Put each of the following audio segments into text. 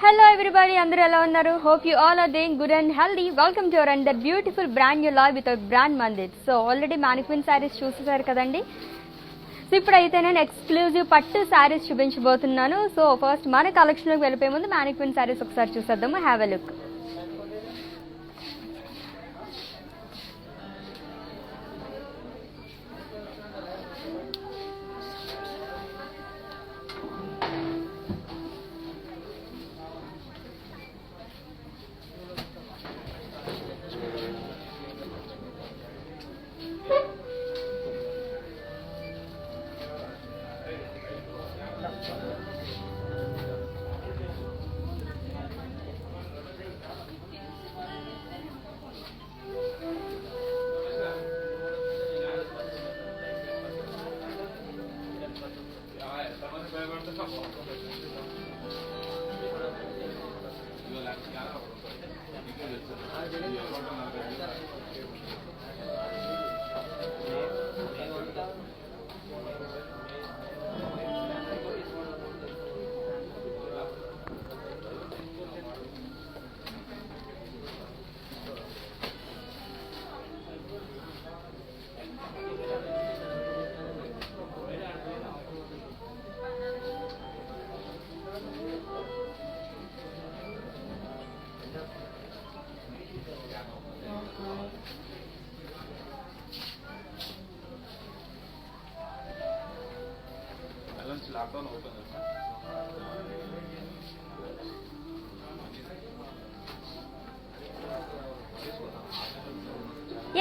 Hello everybody, అందరూ ఎలా ఉన్నారు? Hope you all are doing good and healthy. Welcome to our another beautiful brand new live with our brand Mandit. So already mannequin sarees చూసేసారు కదండి. So ఇప్పుడైతే నేను exclusive పట్టు సారీస్ చూపించబోతున్నాను. So first మన కలెక్షన్లోకి వెళ్ళిపోయే ముందు mannequin sarees ఒకసారి చూసేద్దాము. Have a look.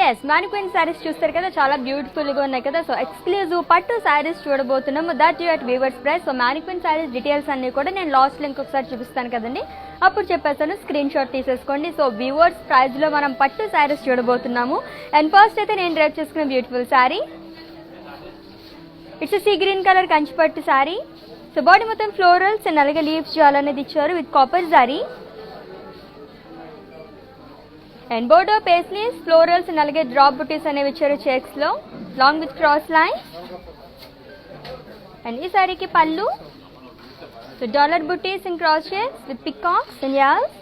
Yes mannequin sarees చూస్తారు కదా, చాలా బ్యూటిఫుల్గా ఉన్నాయి కదా. సో ఎక్స్క్లూజివ్ పట్టు సారీస్ చూడబోతున్నాము, that you at weavers price. So mannequin sarees details అన్ని కూడా నేను లాస్ట్ లింక్ ఒకసారి చూపిస్తాను కదండి, అప్పుడు చెప్పేస్తాను, స్క్రీన్ షాట్ తీసేసుకోండి. సో వీవర్స్ ప్రైస్లో మనం పట్టు సారీస్ చూడబోతున్నాము. అండ్ ఫస్ట్ అయితే నేను డ్రైవ్ చేసుకున్న beautiful sari, it's see green colour Kanchi పట్టు శారీ. సో బాడీ మొత్తం ఫ్లోరల్స్ అండ్ అలాగే లీవ్స్ జాల్ అనేది ఇచ్చారు with copper sari. And border paisleys florals and అలాగే డ్రాప్ బుటీస్ అనేవి ఇచ్చారు చెక్స్ లో, long with cross line. And ఈ సారీకి పళ్ళు, so dollar buttis and cross shapes with peacocks and యాల్స్.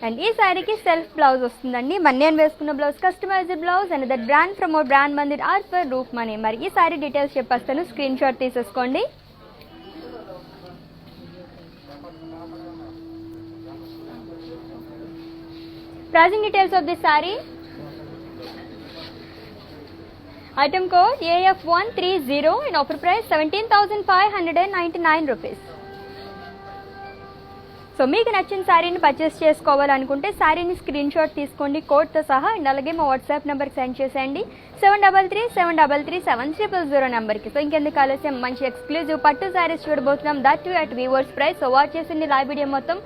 And ఈ సారీకి సెల్ఫ్ బ్లౌజ్ వస్తుందండి. మరి నేను వేసుకున్న blouse customised blouse and that brand from our brand Mandir are for roof money. మరి ఈ సారీ డీటెయిల్స్ చెప్పేస్తాను, స్క్రీన్ షాట్ తీసేసుకోండి. Pricing details of this saree. Item code AF130 and offer price 17,599 rupees. So మీకు నచ్చిన శారీని పర్చేస్ చేసుకోవాలనుకుంటే శారీని స్క్రీన్ షాట్ తీసుకోండి కోడ్తో సహా, అండ్ అలాగే మా వాట్సాప్ నెంబర్కి సెండ్ చేసేయండి 7337337300 నెంబర్కి. సో ఇంకెందుకు ఆలస్యం, మంచి ఎక్స్క్లూజివ్ పట్టు శారీస్ చూడబోతున్నాం, that to at weavers price. So watch చేసింది లైవ్ వీడియో మొత్తం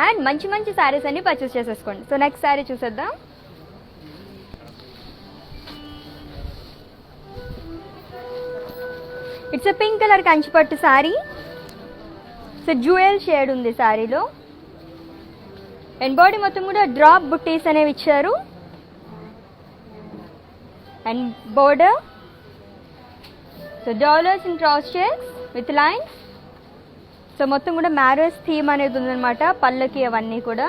అండ్ మంచి మంచి శారీస్ అన్ని పర్చేస్ చేసేసుకోండి. సో నెక్స్ట్ శారీ చూసేద్దాం. It's a pink colour Kanchi పట్టు శారీ. సో జ్యువెల్ షేడ్ ఉంది శారీలో. అండ్ బాడీ మొత్తం కూడా డ్రాప్ బుట్టీస్ అనేవి ఇచ్చారు. And border, so dollars and cross checks with lines. So మొత్తం కూడా మ్యారేజ్ థీమ్ అనేది ఉందన్నమాట, పళ్ళకి అవన్నీ కూడా.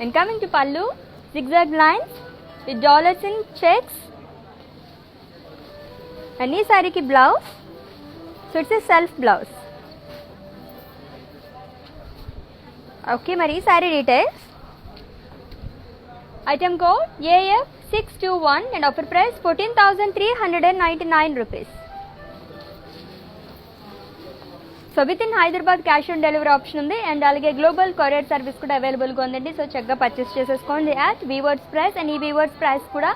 అండ్ కమింగ్ టు పళ్ళు, zigzag lines with dollars and checks. And ఈ సారీకి blouse, so it's a self blouse. Okay, మరి ఈ sari details. Item code AF621 and offer price 14,399 rupees. So so with in Hyderabad cash on delivery option ఉంది and అలాగే global courier service కూడా అవైలబుల్గా ఉందండి. So చక్కగా పర్చేస్ చేసేసుకోండి అట్ వీవర్స్ ప్రైస్. అండ్ ఈ వీవర్స్ ప్రైస్ కూడా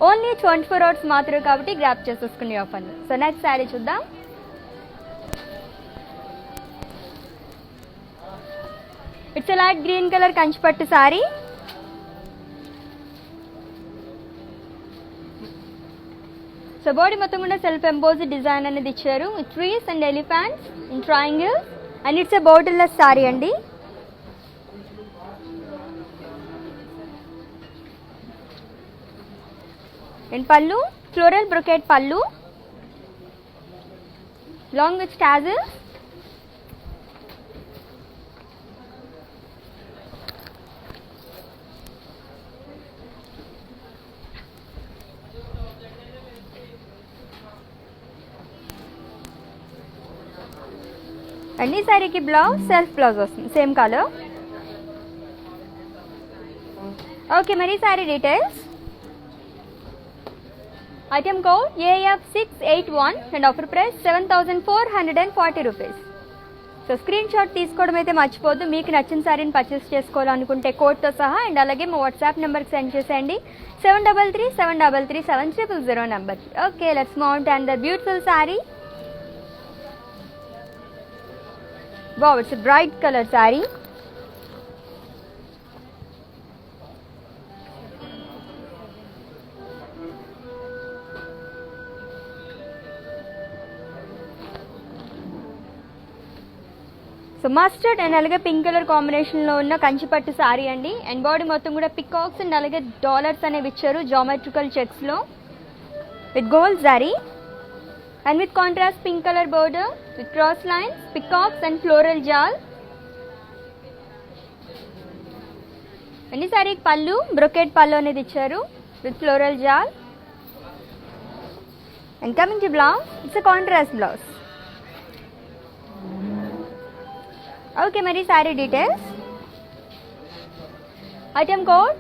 ఓన్లీ 24 hours మాత్రమే కాబట్టి గ్రాప్ చేసేసుకునే ఆఫర్ని. సో నెక్స్ట్ శారీ చూద్దాం. It's a light green colour Kanchipattu sari. So body మొత్తం కూడా సెల్ఫ్ ఎంబోజ్డ్ డిజైన్ అనేది ఇచ్చారు with trees and elephants in triangle and it's a borderless sari అండి. అండ్ పళ్ళు ఫ్లోరల్ బ్రొకెట్ పళ్ళు లాంగ్ విత్ టాజిల్స్. అండ్ ఈ శారీకి బ్లౌజ్ సెల్ఫ్ బ్లౌజ్ వస్తుంది సేమ్ కలర్. ఓకే మరి sari details. Item code AF681 and offer price 7440 rupees. So screen shot తీసుకోవడం అయితే మర్చిపోద్దు. మీకు నచ్చిన శారీని పర్చేస్ చేసుకోవాలనుకుంటే కోడ్తో సహా అండ్ అలాగే మా వాట్సాప్ నెంబర్కి సెండ్ చేసేయండి 7337337000 నెంబర్కి. Okay let's move on to and the beautiful sari. Wow, it's a bright color saree. So mustard and అలాగే పింక్ కలర్ కాంబినేషన్లో ఉన్న కంచిపట్టు సారీ అండి. అండ్ బాడీ మొత్తం కూడా పికాక్స్ అండ్ అలాగే డాలర్స్ అనేవి ఇచ్చారు జామెట్రికల్ చెక్స్లో with gold zari and with contrast pink color border with cross lines, peacocks and floral jal. Any saree pallu brocade pallu anedi icharu with floral jal. And coming to blouse, it's a contrast blouse. Okay mari saree details. Item code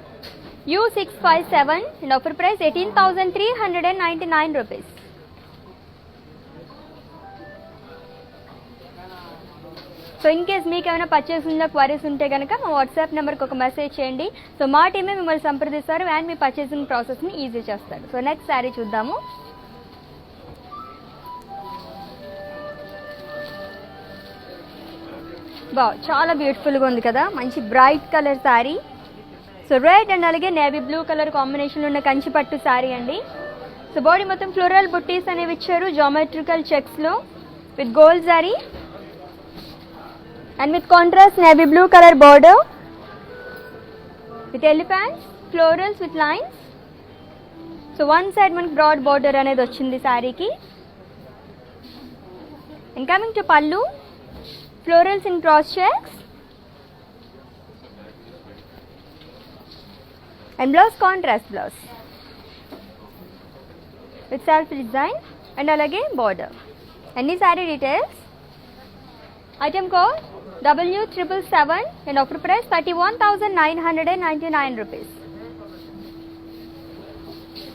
U657 and offer price 18,399 rupees. So in case మీకు ఏమైనా పర్చేసింగ్లో queries ఉంటే కనుక మా WhatsApp నెంబర్కి ఒక message చేయండి. So మా టీమే మిమ్మల్ని సంప్రదిస్తారు అండ్ మీ పర్చేసింగ్ ప్రాసెస్ని ఈజీ చేస్తారు. సో నెక్స్ట్ శారీ చూద్దాము. చాలా బ్యూటిఫుల్గా ఉంది కదా, మంచి bright colour sari. So red and అలాగే నేవీ బ్లూ కలర్ కాంబినేషన్లో ఉన్న కంచిపట్టు శారీ అండి. సో బాడీ మొత్తం ఫ్లోరల్ బుట్టీస్ అనేవి ఇచ్చారు జామెట్రికల్ చెక్స్లో with gold sari and with contrast navy blue color border with elephants florals with lines. So one side మనకి broad border అనేది వచ్చింది సారీకి. And coming to pallu, florals in cross checks and blouse contrast blouse with self design and alage border. Any saree details. Item code W777 and offer price 31,999 rupees.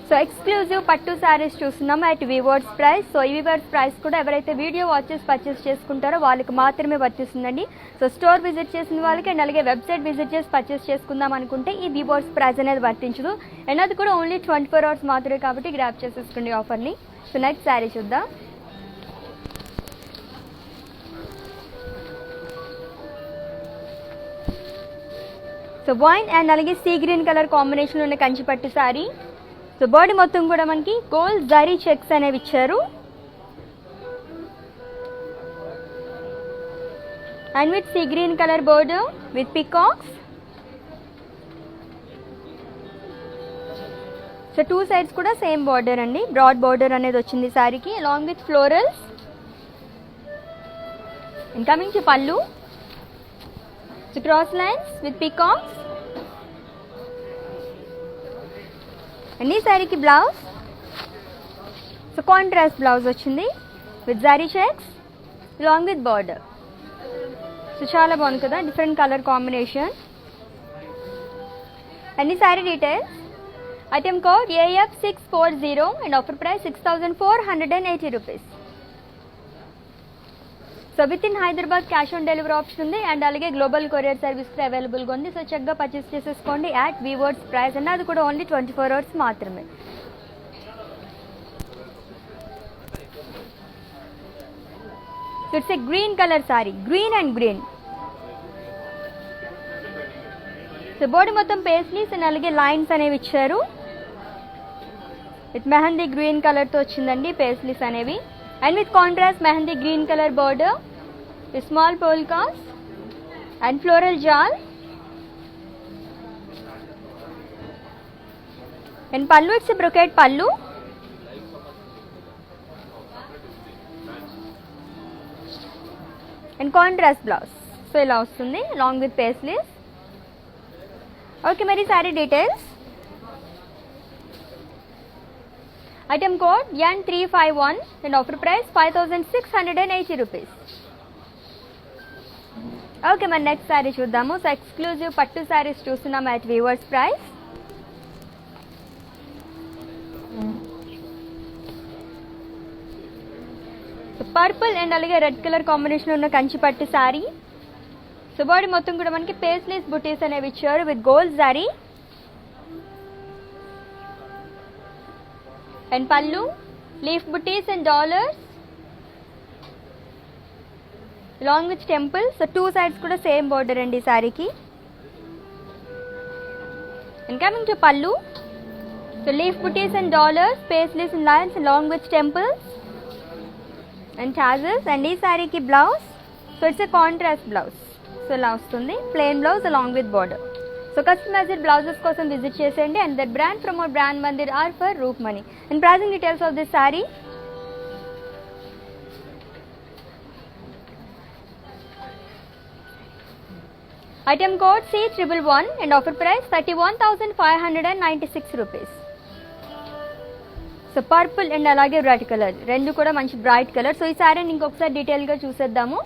So exclusive పట్టు శారీస్ చూస్తున్నాము at weavers price. So ఈ weavers price కూడా ఎవరైతే video watches purchase చేసుకుంటారో వాళ్ళకి మాత్రమే వర్తిస్తుందండి. So store visit చేసిన వాళ్ళకి అండ్ అలాగే వెబ్సైట్ విజిట్ చేసి పర్చేస్ చేసుకుందాం అనుకుంటే ఈ వీవర్స్ ప్రైస్ అనేది వర్తించదు. అండ్ అది కూడా ఓన్లీ 24 hours మాత్రమే కాబట్టి గ్రాప్ చేసేసుకోండి ఆఫర్ని. సో నెక్స్ట్ శారీ చూద్దాం. సో వైన్ అండ్ అలాగే సీ గ్రీన్ కలర్ కాంబినేషన్లో ఉన్న కంచిపట్టు శారీ. సో బాడీ మొత్తం కూడా మనకి గోల్డ్ జరీ చెక్స్ అనేవి ఇచ్చారు and with sea green colour border with peacocks. So two sides కూడా సేమ్ బార్డర్ అండి, బ్రాడ్ బార్డర్ అనేది వచ్చింది శారీకి along with florals. And coming to pallu, so cross lines with peacocks. And ఈ శారీకి బ్లౌజ్ సో కాంట్రాస్ట్ బ్లౌజ్ వచ్చింది with zari checks along with border. So చాలా బాగుంది కదా, డిఫరెంట్ కలర్ కాంబినేషన్. అండ్ ఈ sari details. Item code AF640 and offer price 6,480 rupees. So with in Hyderabad cash on delivery option ఉంది and అలాగే global courier service కూడా అవైలబుల్గా ఉంది. సో చక్కగా పర్చేస్ చేసేసుకోండి అట్ వీవర్స్ ప్రైస్ అండ్ అది కూడా ఓన్లీ 24 hours మాత్రమే. So it's a green colour sari, green and green. So body మొత్తం పేస్లీస్ అండ్ అలాగే లైన్స్ అనేవి ఇచ్చారు. విత్ మెహందీ గ్రీన్ కలర్తో వచ్చిందండి పేస్లీస్ అనేవి and with contrast mehendi green colour border with small polkas and floral jaal and pallu it's brocade pallu and contrast blouse. So ఇలా వస్తుంది long with paisleys. Okay, మరి sari details. Item code N351 and offer price 5680 rupees. Okay, మరి next sari చూద్దాము. So exclusive పట్టు శారీస్ చూస్తున్నాము at weavers price. Purple and అలాగే red colour combination ఉన్న కంచి పట్టు శారీ. సో బాడీ మొత్తం కూడా మనకి పేస్లీస్ బుటీస్ అనేవి ఇచ్చారు with gold sari and pallu leaf buttis and dollars long with temple. So 2 sides కూడా సేమ్ బోర్డర్ అండి ఈ శారీకి. And coming to pallu, so leaf buttis and dollars, paisleys and lines long with temples and tassels. And ఈ శారీకి blouse, so it's a contrast blouse. So ఇలా వస్తుంది plain blouse along with border. So customized blouses కోసం visit చేసేయండి and that brand from our brand Mandir are for roof money. And pricing details of this sari. Item code C111 and offer price 31,596 rupees. So purple and అలాగే red colour రెండు కూడా మంచి bright colour. So ఈ శారీని ఇంకొకసారి డీటెయిల్గా చూసేద్దాము.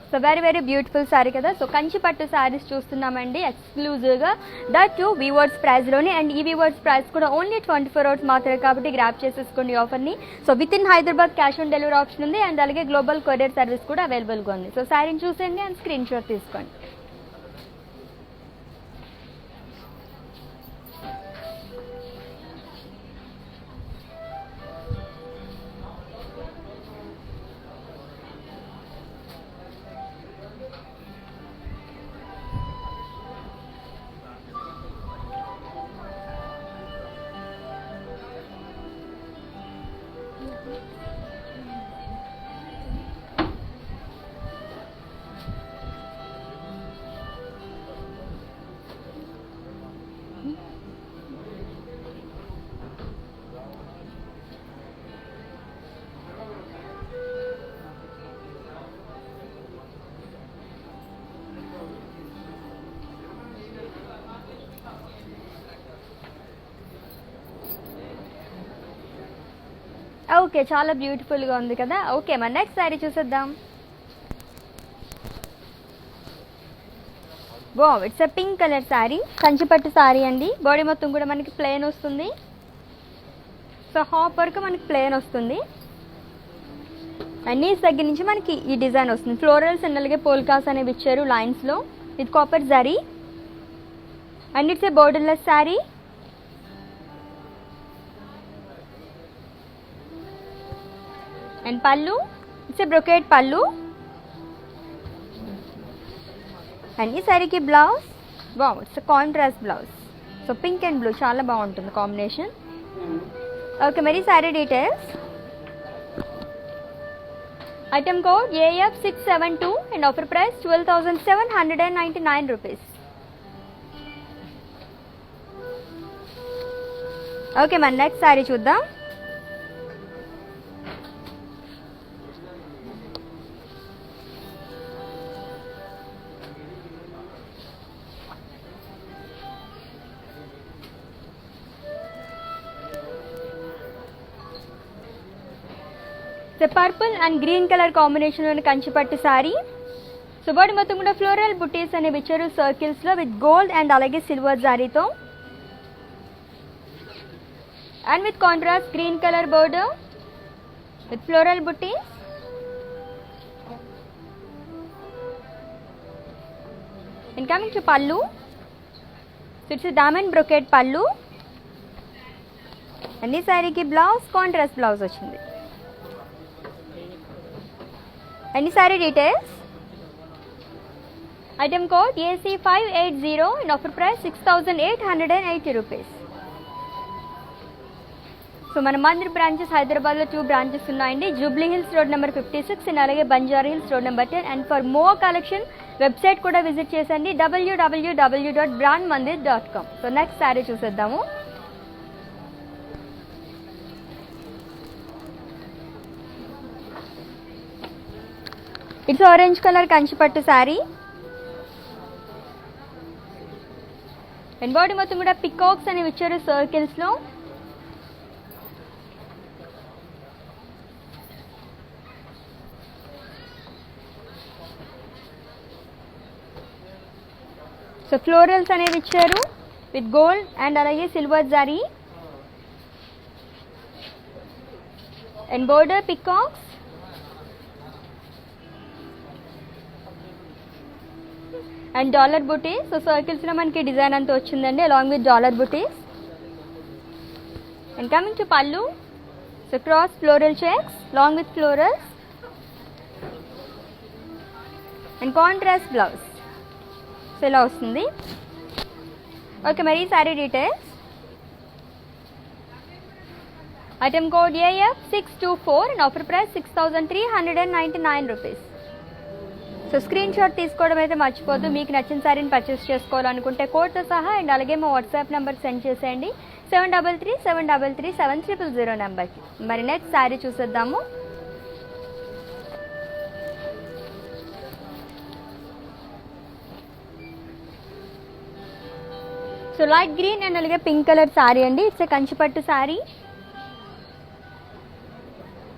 So very very beautiful sari కదా. సో కంచి పట్టు శారీస్ చూస్తున్నామండి ఎక్స్క్లూజివ్గా, దట్ టు వీవర్స్ ప్రైస్లోని. అండ్ ఈ వీవర్స్ ప్రైస్ కూడా ఓన్లీ 24 hours మాత్రమే కాబట్టి గ్రాప్ చేసేసుకోండి ఆఫర్ని. So with in Hyderabad cash on delivery option ఉంది అండ్ అలాగే గ్లోబల్ కొరియర్ సర్వీస్ కూడా అవైలబుల్గా ఉంది. సో శారీని చూసేయండి అండ్ స్క్రీన్ షాట్ తీసుకోండి. ఓకే, చాలా బ్యూటిఫుల్గా ఉంది కదా. ఓకే, మన నెక్స్ట్ శారీ చూసేద్దాం. Wow, it's a pink colour sari, కంచిపట్టు శారీ అండి. బాడీ మొత్తం కూడా మనకి ప్లెయిన్ వస్తుంది. సో హాప్ వరకు మనకి ప్లెయిన్ వస్తుంది అండ్ నీస్ దగ్గర నుంచి మనకి ఈ డిజైన్ వస్తుంది. ఫ్లోరల్స్ అండ్ అలాగే పోల్కాస్ అనేవి ఇచ్చారు లైన్స్లో with copper zari. And it's a borderless sari. And pallu, it's a brocade pallu. And ఈ శారీకి blouse, wow, it's contrast blouse. So pink and blue చాలా బాగుంటుంది కాంబినేషన్. ఓకే, మరి sari details. Item code AF672 and offer price 12,799 rupees. Okay, మన next sari చూద్దాం. So purple and green colour కాంబినేషన్లోని కంచిపట్టు sari. So body మొత్తం కూడా ఫ్లోరల్ బుటీస్ అనేవి ఇచ్చారు సర్కిల్స్లో విత్ గోల్డ్ అండ్ అలాగే సిల్వర్ జారీతో and with contrast green colour border with floral buttis and coming to pallu, so it's diamond brocade pallu and ఈ శారీకి బ్లౌజ్ కాంట్రాస్ట్ బ్లౌజ్ వచ్చింది. అండ్ ఈ sari details, item code AC580 and offer price 6880 rupees. So మన Mandir branches హైదరాబాద్లో 2 branches ఉన్నాయండి. Jubilee Hills road number 56 and అలాగే Banjara Hills road number 10. And for more collection website కూడా visit చేసండి www.brandmandir.com. సో నెక్స్ట్ శారీ చూసేద్దాము. It's orange colour Kanchipattu sari and body మొత్తం కూడా peacocks అనేవి ఇచ్చారు సర్కిల్స్లో. సో ఫ్లోరల్స్ అనేవి ఇచ్చారు విత్ గోల్డ్ అండ్ అలాగే silver zari and border peacocks and dollar buttis. So సర్కిల్స్లో మనకి డిజైన్ అంతా వచ్చిందండి along with dollar buttis. And coming to pallu, so cross floral checks long with florals and contrast blouse. So ఇలా వస్తుంది. Okay, మరి ఈ sari details, item code AF624 and offer price 6399 rupees. So screen shot తీసుకోవడం అయితే మర్చిపోద్దు. మీకు నచ్చిన శారీని పర్చేస్ చేసుకోవాలనుకుంటే కోడ్తో సహా అండ్ అలాగే మా వాట్సాప్ నెంబర్ సెండ్ చేసేయండి 7337337000 నెంబర్కి. మరి నెక్స్ట్ శారీ చూసేద్దాము. సో లైట్ గ్రీన్ అండ్ అలాగే పింక్ కలర్ శారీ అండి. ఇట్స్ ఏ కంచిపట్టు శారీ.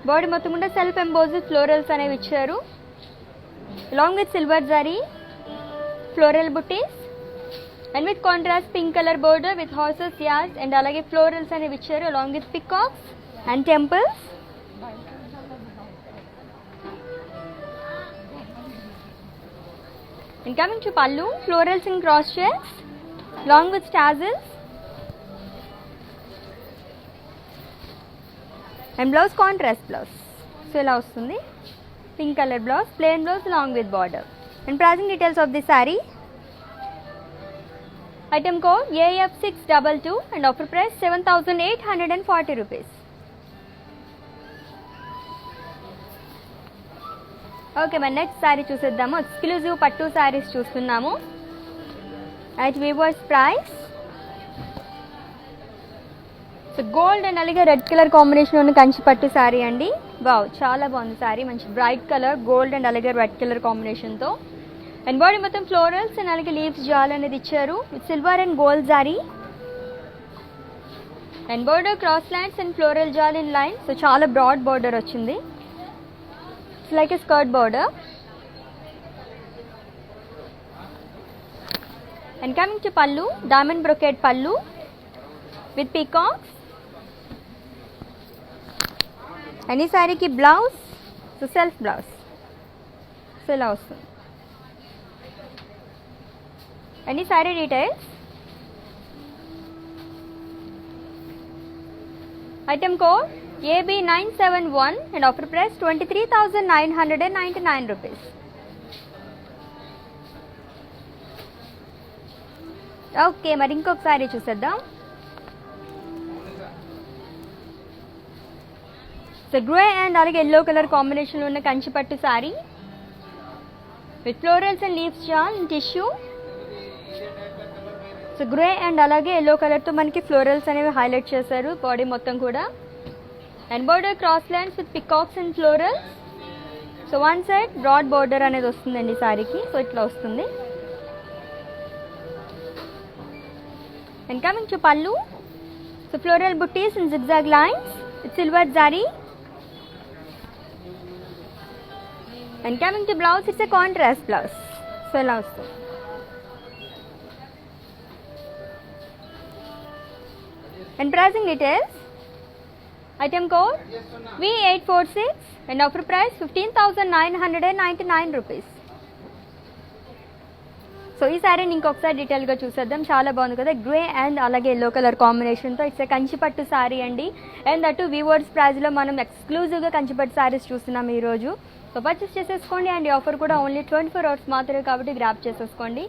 బాడీ మొత్తం కూడా సెల్ఫ్ ఎంబోజ్డ్ ఫ్లోరల్స్ అనేవి ఇచ్చారు along with silver zari floral buttis and with contrast pink colour border with horses yards and అలాగే ఫ్లోరల్స్ అనేవి ఇచ్చారు along with peacocks and temples. And coming to pallu, florals in cross checks along with tassels and blouse contrast blouse. So ఇలా వస్తుంది pink colour blouse, plain blouse along with border. And pricing details of the saree, item code AF622 and offer price 7840 rupees. Okay, మరి next sari చూసేద్దాము. Exclusive పట్టు శారీస్ చూస్తున్నాము at weaver's price. So gold and అలాగే red colour combination ఉన్న కంచిపట్టు శారీ అండి. Wow, చాలా బాగుంది శారీ. మంచి బ్రైట్ కలర్ గోల్డ్ అండ్ అలాగే రెడ్ కలర్ కాంబినేషన్తో అండ్ బాడీ మొత్తం ఫ్లోరల్స్ అండ్ అలాగే లీవ్స్ జాల్ అనేది ఇచ్చారు with silver and gold zari and border cross lines and floral jaal in line. So చాలా బ్రాడ్ బోర్డర్ వచ్చింది. It's like a skirt border. And coming to pallu, diamond brocade pallu with peacocks. And ఈ శారీకి blouse, so self blouse. So ఇలా వస్తుంది. And ఈ sari details, item code AB971 and offer price 23,999 rupees. Okay, మరి ఇంకొక శారీ చూసేద్దాం. So grey and అలాగే yellow colour కాంబినేషన్లో ఉన్న కంచిపట్టు sari with florals and leaves jaal tissue. So grey and అలాగే ఎల్లో కలర్తో మనకి ఫ్లోరల్స్ అనేవి హైలైట్ చేశారు బాడీ మొత్తం కూడా and border cross lines with peacocks and florals. So one side broad border అనేది వస్తుందండి ఈ శారీకి. సో ఇట్లా వస్తుంది. And coming to pallu, so floral booties in zigzag lines with silver zari. And coming to blouse, it's a contrast blouse. So ఇలా వస్తుంది. And pricing details, item code V846 and offer price 15,999 rupees. So ఈ శారీని ఇంకొకసారి డీటెయిల్గా చూసేద్దాం. చాలా బాగుంది కదా, గ్రే అండ్ అలాగే ఎల్లో కలర్ కాంబినేషన్తో. ఇట్స్ కంచిపట్టు శారీ అండి. అండ్ అటు వీవర్స్ ప్రైజ్లో మనం ఎక్స్క్లూజివ్గా కంచిపట్టు శారీస్ చూస్తున్నాం ఈరోజు. సో పర్చేస్ చేసేసుకోండి. అండ్ ఈ ఆఫర్ కూడా ఓన్లీ 24 hours మాత్రమే కాబట్టి గ్రాప్ చేసేసుకోండి.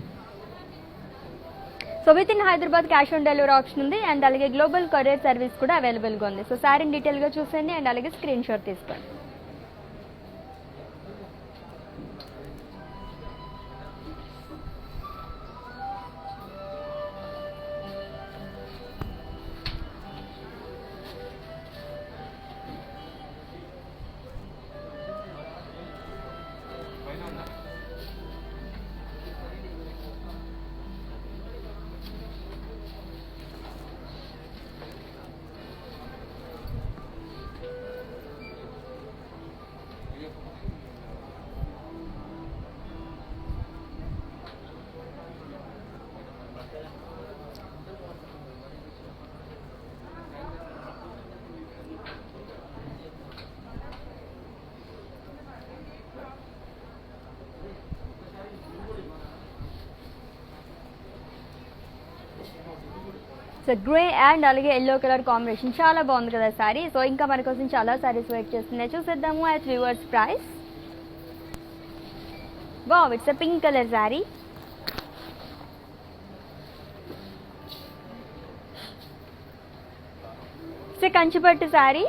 So with in Hyderabad cash on delivery option ఉంది. అండ్ అలాగే గ్లోబల్ కొరియర్ సర్వీస్ కూడా అవైలబుల్గా ఉంది. సో శారీని డీటెయిల్గా చూసండి అండ్ అలాగే స్క్రీన్ షాట్ తీసుకోండి. సో గ్రే అండ్ అలాగే ఎల్లో కలర్ కాంబినేషన్ చాలా బాగుంది కదా శారీ. సో ఇంకా మన కోసం చాలా శారీస్ వెయిట్ చేస్తున్నాయి, చూసేద్దాము. At viewers price, wow, it's pink colour sari. It's కంచిపట్టు శారీ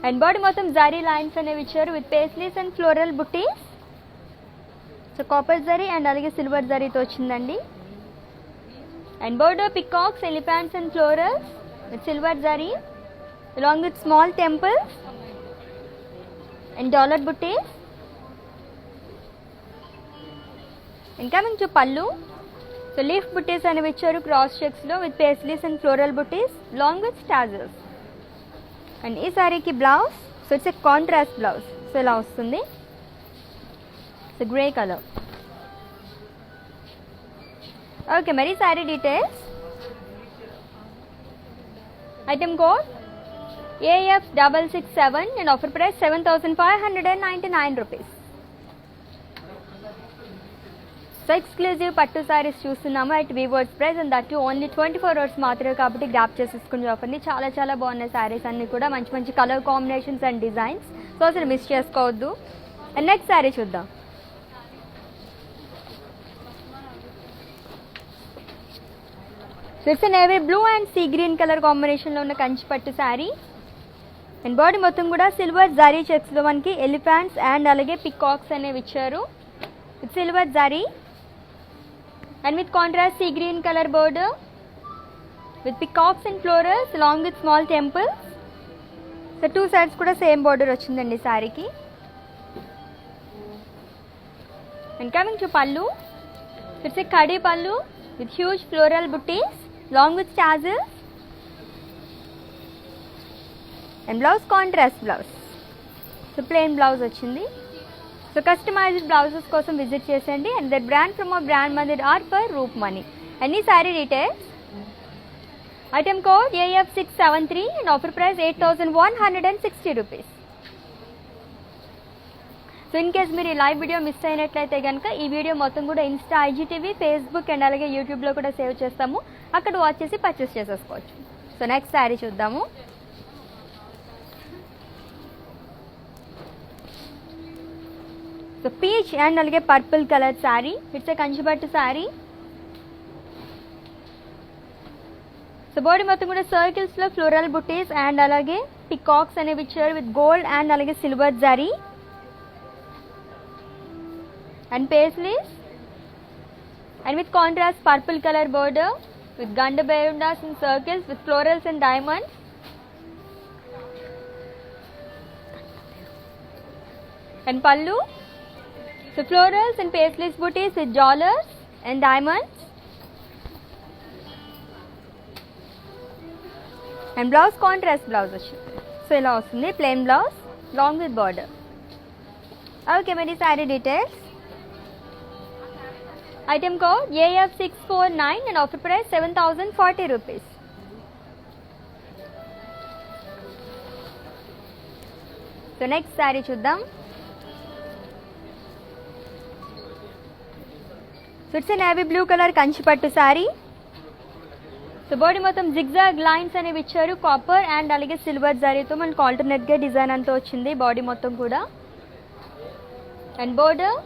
అండ్ బాడీ మొత్తం జారీ లైన్స్ అనేవి ఇచ్చారు with paisleys and floral buttis. So copper zari and అలాగే సిల్వర్ జరీతో వచ్చిందండి. And border peacocks, elephants and florals with silver zari along with small temples and dollar bouquets. And coming to pallu, so leaf bouquets అనేవి ఇచ్చారు cross checks లో with paisleys and floral buttis along with tassels. And ఈ సారీకి blouse, so it's a contrast blouse. So ఇలా వస్తుంది, so grey colour. Okay, మరి sari details. Item code AF667 and offer price 7,599 rupees. So exclusive పట్టు సారీస్ చూస్తున్నాము at weavers price and that only 24 hours మాత్రమే కాబట్టి grab చేసేసుకునే ఆఫర్ని. చాలా చాలా బాగున్నాయి సారీస్ అన్నీ కూడా, మంచి మంచి colour combinations and designs. So అసలు మిస్ చేసుకోవద్దు. అండ్ నెక్స్ట్ సారీ చూద్దాం. So it's navy blue and see green colour కాంబినేషన్లో ఉన్న కంచిపట్టు శారీ. అండ్ బాడీ మొత్తం కూడా సిల్వర్ జారీ చెక్స్లో మనకి ఎలిఫెంట్స్ అండ్ అలాగే పికాక్స్ అనేవి ఇచ్చారు విత్ సిల్వర్ జారీ and with contrast sea green colour border with peacocks and florals along with small temples. So 2 sides కూడా సేమ్ బోర్డర్ వచ్చిందండి శారీకి. అండ్ కమింగ్ టు పల్లు, ఇట్స్ ఏ కడీ పల్లు with huge floral booties along with tassels and blouse contrast blouse. So plain blouse వచ్చింది. So customized blouses కోసం visit చేసేయండి. And that brand from our brand Mandir are for roof money. And ఈ sari details. Item code AF673 and offer price 8,160 rupees. So in case మీరు ఈ live video miss అయినట్లయితే కనుక ఈ video మొత్తం కూడా ఇన్స్టా, IGTV, ఫేస్బుక్ అండ్ అలాగే యూట్యూబ్లో కూడా సేవ్ చేస్తాము. అక్కడ వాచ్ చేసి పర్చేస్ చేసేసుకోవచ్చు. సో నెక్స్ట్ శారీ చూద్దాము. సో పీచ్ అండ్ అలాగే purple colour sari. It's a కంచిపట్టు శారీ. సో బాడీ మొత్తం కూడా సర్కిల్స్లో ఫ్లోరల్ బుటీస్ అండ్ అలాగే పికాక్స్ అనేవి ఇచ్చారు విత్ గోల్డ్ అండ్ అలాగే silver zari and paisleys and with contrast purple color border with ganda bayundas in circles with florals and diamonds. And pallu, so florals and paisleys booties with dollars and diamonds. And blouse contrast blouse వచ్చింది. So ఇలా వస్తుంది plain blouse long with border. Okay, మరి sari details. Item code AF649 and offer price 7,040 rupees. So next sari చూద్దాం. So it's navy blue colour Kanchi పట్టు sari. So body మొత్తం zigzag lines అనేవి ఇచ్చారు, copper and అలాగే సిల్వర్ జరీతో మనకు ఆల్టర్నేట్గా డిజైన్ అంతా వచ్చింది బాడీ మొత్తం కూడా. And border,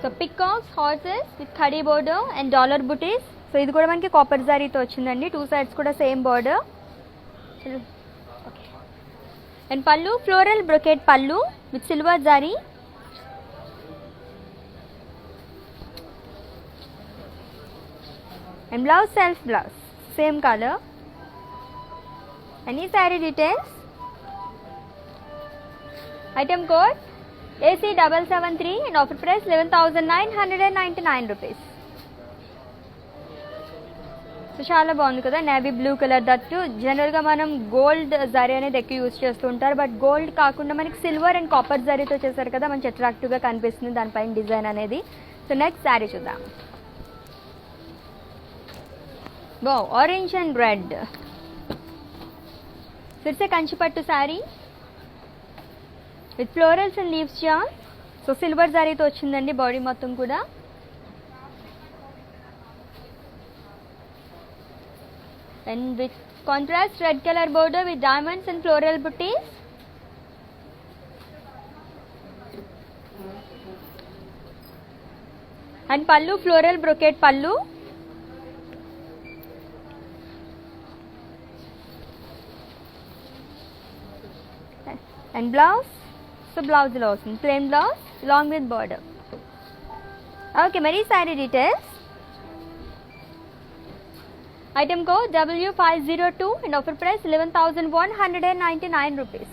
so peacocks, horses with khadi border and dollar buttis. So ఇది కూడా మనకి కాపర్ జరీతో వచ్చిందండి, 2 sides కూడా సేమ్ బోర్డర్. అండ్ పళ్ళు ఫ్లోరల్ బ్రొకెట్ పళ్ళు with silver zari. And blouse, self blouse, same color. Any saree details? Item code AC773 and offer price 11,999 rupees. So చాలా బాగుంది కదా, నేవీ బ్లూ కలర్. దట్టు జనరల్గా మనం గోల్డ్ జరీ అనేది ఎక్కువ యూజ్ చేస్తూ ఉంటారు, బట్ గోల్డ్ కాకుండా మనకి సిల్వర్ అండ్ కాపర్ జరీతో చేశారు కదా, మంచి అట్రాక్టివ్గా కనిపిస్తుంది దానిపైన డిజైన్ అనేది. సో నెక్స్ట్ శారీ చూద్దాం. Wow, orange and red. So it's a kanchi pattu saree with florals and leaves charm. So silver zari తో వచ్చిందండి బాడీ మొత్తం కూడా. And with contrast red color border with diamonds and floral booties. And pallu floral brocade pallu. And blouse, so blouse lo vastund plain blouse along with border. Okay, mari saree details. Item code W502 and offer price 11,199 rupees.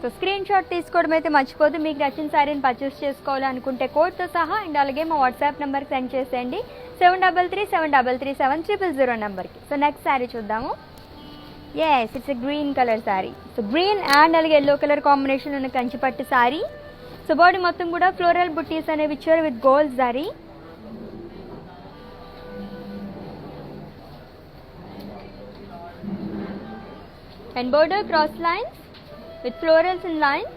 So screen shot తీసుకోవడం అయితే మర్చిపోదు. మీకు నచ్చిన శారీని purchase చేసుకోవాలి అనుకుంటే కోడ్తో సహా అండ్ అలాగే మా వాట్సాప్ నెంబర్కి సెండ్ చేసేయండి 7337337000 నెంబర్కి. సో నెక్స్ట్ శారీ చూద్దాము. Yes, it's a green color saree. So green and అలాగే yellow color combination ఉన్న కంచి పట్టు saree. సో బాడీ మొత్తం కూడా ఫ్లోరల్ బుట్టీస్ అనేవి ఇచ్చారు with gold zari. And border cross lines with florals in line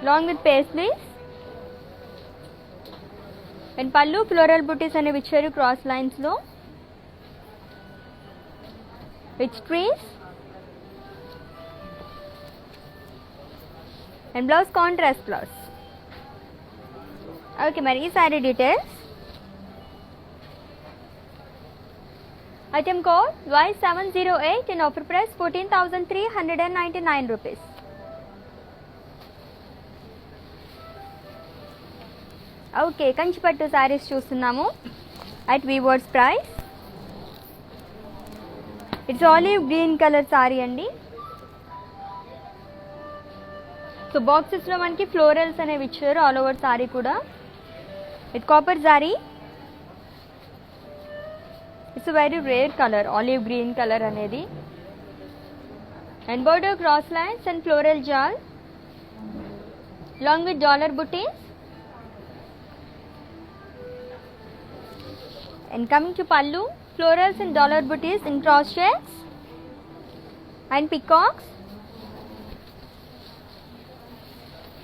along with paisleys. And pallu floral booties అనేవి ఇచ్చారు cross lines లో with trees. And blouse contrast blouse. Okay, మరి ఈ saree details. Item code Y708 and offer price 14,399 rupees. Okay, Kanchi పట్టు సారీస్ చూస్తున్నాము at weavers price. It's olive green colour sari అండి. So బాక్సెస్లో మనకి ఫ్లోరల్స్ అనేవి ఇచ్చారు ఆల్ ఓవర్ సారీ కూడా with copper zari. It's very rare colour olive green colour అనేది. And border cross lines and floral jaal along with dollar booties. And coming to pallu, florals and dollar booties in cross shades and peacocks.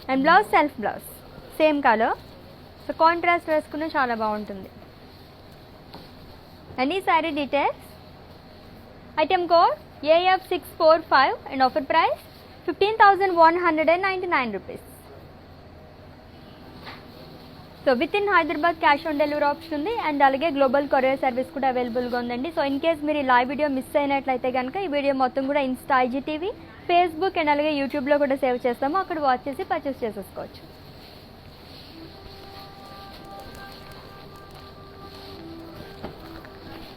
And blouse self blouse same color. So contrast వేసుకున్న చాలా బాగుంటుంది. And ఈ saree details. Item code AF645 and offer price 15,199 rupees. So with in Hyderabad cash on delivery option ఉంది and అలాగే global courier service కూడా అవైలబుల్గా ఉందండి. So in case మీరు ఈ లైవ్ వీడియో మిస్ అయినట్లయితే కనుక ఈ వీడియో మొత్తం కూడా ఇన్స్టా, ఐజీటీవీ, ఫేస్బుక్ అండ్ అలాగే యూట్యూబ్లో కూడా సేవ్ చేస్తాము. అక్కడ వాచ్ చేసి పర్చేస్ చేసేసుకోవచ్చు.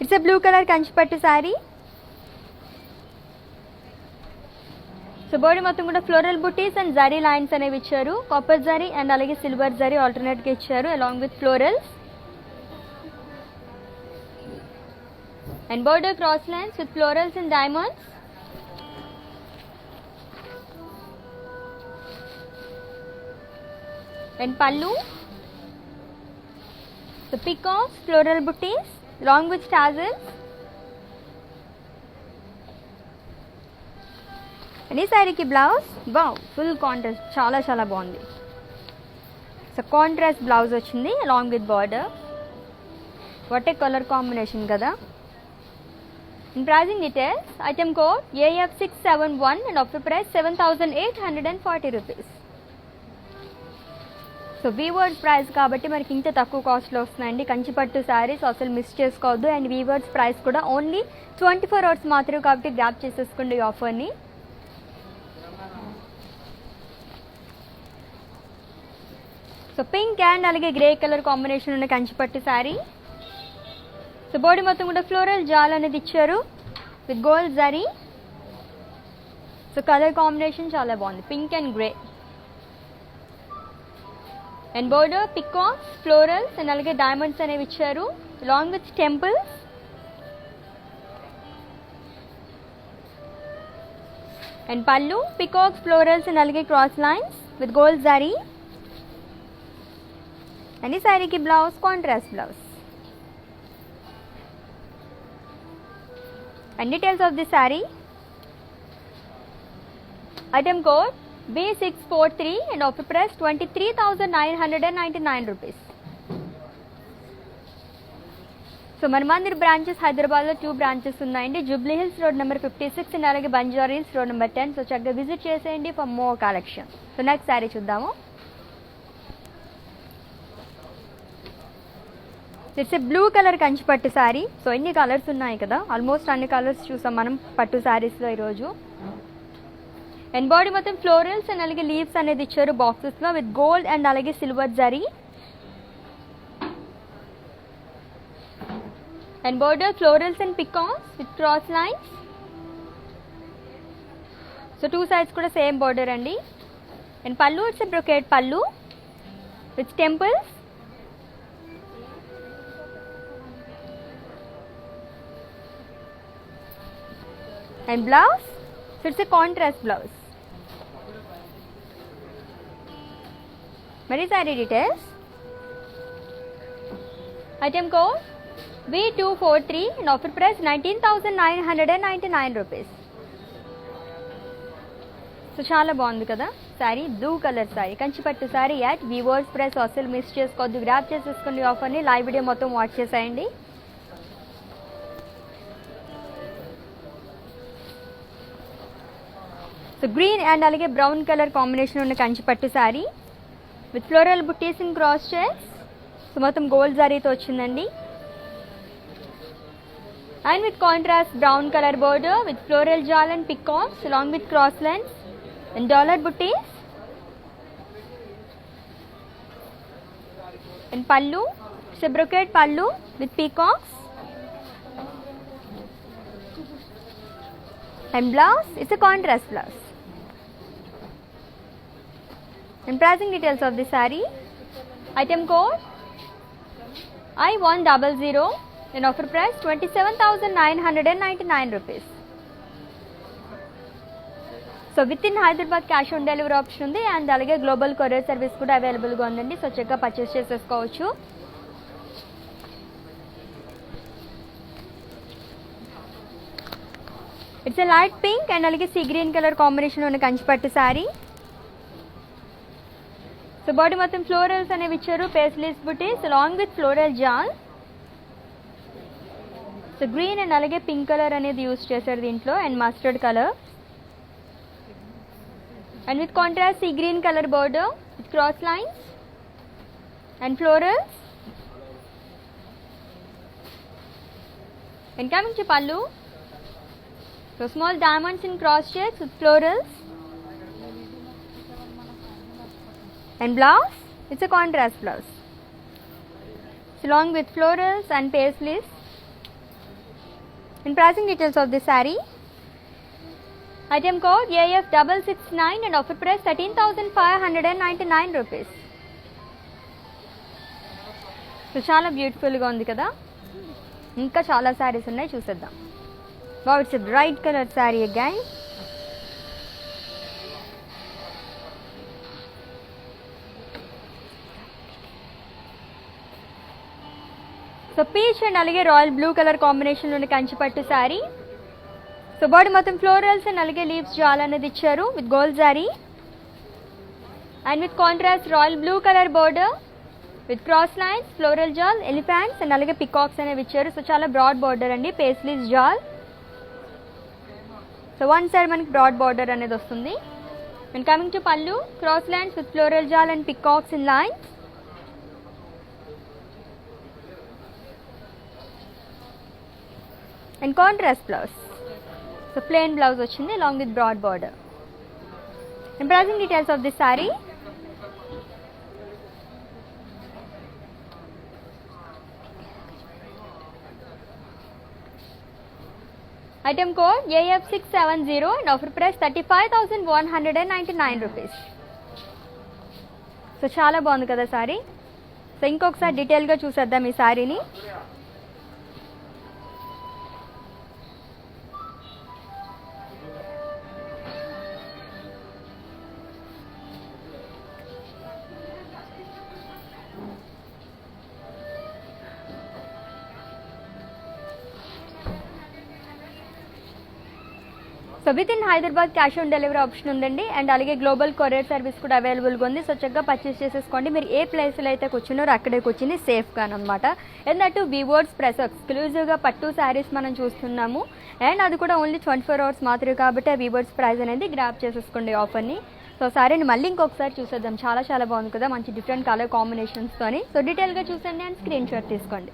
It's a blue colour Kanchipattu sari. So body మొత్తం కూడా floral buttis and zari lines అనేవి ఇచ్చారు. కాపర్ జరీ అండ్ అలాగే సిల్వర్ జరీ ఆల్టర్నేట్గా ఇచ్చారు along with florals. And border cross lines with florals and diamonds. And pallu, so peacocks, floral booties along with tassels. And ఈ శారీకి blouse full contrast, చాలా చాలా బాగుంది. సో కాంట్రాస్ట్ బ్లౌజ్ వచ్చింది along with border. What a colour combination కదా. In pricing details, item code AF671 and offer price 7,840 rupees. So weavers price కాబట్టి మనకి ఇంత తక్కువ కాస్ట్లో వస్తున్నాయండి కంచిపట్టు శారీస్, అసలు మిస్ చేసుకోవద్దు. అండ్ వీవర్స్ ప్రైస్ కూడా ఓన్లీ 24 hours మాత్రమే కాబట్టి గ్రాప్ చేసేసుకోండి ఈ ఆఫర్ని. సో పింక్ అండ్ అలాగే గ్రే కలర్ కాంబినేషన్ ఉన్న కంచిపట్టు శారీ. సో బాడీ మొత్తం కూడా ఫ్లోరల్ జాల్ అనేది ఇచ్చారు with gold zari. So colour combination చాలా బాగుంది, pink and grey. And border peacocks, florals and అలాగే డైమండ్స్ అనేవి ఇచ్చారు అలాంగ్ విత్ టెంపుల్స్. అండ్ పళ్ళు పికాక్స్, ఫ్లోరల్స్ అండ్ అలాగే cross lines with gold zari. And ఈ శారీకి blouse contrast blouse. And details of this saree. Item code B643 and offer price 23,999 rupees. So మన Mandir branches హైదరాబాద్లో 2 branches ఉన్నాయండి. Jubilee Hills road number 56 and అలాగే Banjara Hills road number 10. So చక్కగా visit చేసేయండి for more collection. So next sari చూద్దాము. It's a blue colour Kanchi పట్టు sari. So ఎన్ని colours ఉన్నాయి కదా, ఆల్మోస్ట్ అన్ని కలర్స్ చూసాం మనం పట్టు శారీస్లో ఈరోజు. అండ్ బాడీ మొత్తం ఫ్లోరల్స్ అండ్ అలాగే లీవ్స్ అనేది ఇచ్చారు బాక్సెస్లో విత్ గోల్డ్ అండ్ అలాగే silver zari. And border florals and peacocks with cross lines. So 2 sides కూడా సేమ్ బోర్డర్ అండి. And pallu it's a brocade పళ్ళు with temples. And blouse, so it's a contrast blouse. Many saree details. Item code V243 and offer price 19,999 rupees. So చాలా బాగుంది కదా sari, blue colour sari Kanchipattu sari at weavers price. అసలు miss చేసుకోవద్దు, grab చేసేసుకోండి ఆఫర్ని. Live video మొత్తం watch చేసేయండి. So green and అలాగే బ్రౌన్ కలర్ కాంబినేషన్ ఉన్న కంచిపట్టు sari with floral buttis in cross checks. So మొత్తం గోల్డ్ జరీతో వచ్చిందండి. And with contrast brown colour border with floral jaal and peacocks along with cross lines and dollar buttis. And pallu it's a brocade పళ్ళు with peacocks. And blouse, it's a contrast blouse. And pricing details of the saree. Item code I100 and offer price 27,999 rupees. So with in Hyderabad cash on delivery option ఉంది and అలాగే global courier service కూడా అవైలబుల్గా ఉందండి. So చక్కగా purchase చేసేసుకోవచ్చు. It's a light pink and అలాగే sea green colour combination ఉన్న కంచిపట్టు శారీ. సో బాడీ మొత్తం ఫ్లోరల్స్ అనేవి ఇచ్చారు, paisleys buttis along with floral jaal. So green and అలాగే పింక్ కలర్ అనేది యూజ్ చేశారు దీంట్లో and mustard colour. And with contrast sea green colour border with cross lines and florals. And coming to పళ్ళు, so small diamonds in cross checks with florals. And blouse, it's a contrast blouse. It's along with florals and paisleys. And pricing details of this saree. Item code AF669 and offer price 13,599 rupees. So చాలా బ్యూటిఫుల్గా ఉంది కదా. ఇంకా చాలా శారీస్ ఉన్నాయి, చూసేద్దాం. Wow, it's a bright color saree again. So peach and అలాగే royal blue colour combination ఉన్న కంచిపట్టు శారీ. సో బాడీ మొత్తం ఫ్లోరల్స్ అండ్ అలాగే లీవ్స్ జాల్ అనేది ఇచ్చారు with gold zari and with contrast royal blue colour border with cross lines floral jaal elephants and అలాగే peacocks అనేవి ఇచ్చారు. సో చాలా బ్రాడ్ బార్డర్ అండి paisleys jaal. So one side మనకి బ్రాడ్ బార్డర్ అనేది వస్తుంది. And coming to pallu cross lines with floral jaal and peacocks in lines. And contrast blouse. So plain blouse వచ్చింది along with broad border. And pricing details of this sari. Item code AF670 and offer price 35,199 rupees. So చాలా బాగుంది కదా sari. So ఇంకొకసారి డీటెయిల్గా చూసేద్దాం ఈ సారీని. So with in Hyderabad cash on delivery option ఉందండి అండ్ అలాగే గ్లోబల్ కొరియర్ సర్వీస్ కూడా అవైలబుల్గా ఉంది. సో చక్కగా పర్చేస్ చేసేసుకోండి. మీరు ఏ ప్లేస్లో అయితే కూర్చున్నారో అక్కడే కూర్చుని సేఫ్గా అనమాట. ఎందుకంటే వీవర్స్ ప్రెస్ ఎక్స్క్లూజివ్గా పట్టు శారీస్ మనం చూస్తున్నాము అండ్ అది కూడా ఓన్లీ 24 hours మాత్రమే కాబట్టి ఆ వీవర్స్ ప్రైస్ అనేది గ్రాప్ చేసేసుకోండి ఆఫర్ని. సో సారీని మళ్ళీ ఇంకొకసారి చూసేద్దాం. చాలా చాలా బాగుంది కదా, మంచి డిఫరెంట్ కలర్ కాంబినేషన్స్తోని. సో డీటెయిల్గా చూసండి అండ్ స్క్రీన్ షాట్ తీసుకోండి.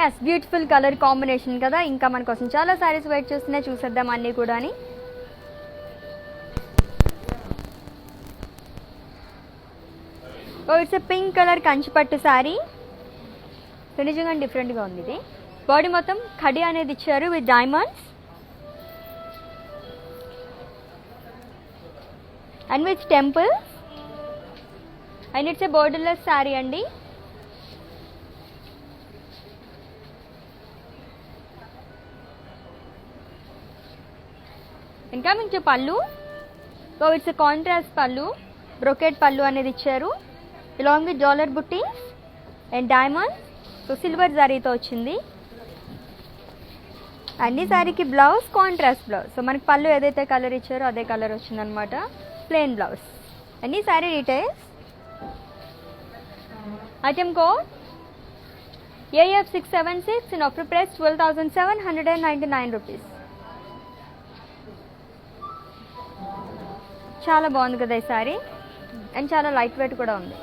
ఎస్ బ్యూటిఫుల్ కలర్ కాంబినేషన్ కదా. ఇంకా మన కోసం చాలా సారీస్ వెయిట్ చేస్తున్నాయి, చూసేద్దాం అన్నీ కూడా. It's a pink colour Kanchipattu sari. So నిజంగా డిఫరెంట్గా ఉంది ఇది. బాడీ మొత్తం ఖడి అనేది ఇచ్చారు with diamonds and with temples and it's a borderless sari అండి. And coming to pallu. So it's contrast pallu, brocade pallu అనేది ఇచ్చారు along with dollar buttis and diamonds. So silver జరీతో వచ్చింది. అండ్ ఈ సారీకి బ్లౌజ్ కాంట్రాస్ట్ బ్లౌజ్. సో మనకి పళ్ళు ఏదైతే కలర్ ఇచ్చారో అదే కలర్ వచ్చిందనమాట, ప్లెయిన్ బ్లౌజ్. అండ్ ఈ sari details. Item code AF676 and offer price 12,799 rupees. చాలా బాగుంది కదా ఈ సారీ అండ్ చాలా లైట్ వెయిట్ కూడా ఉంది.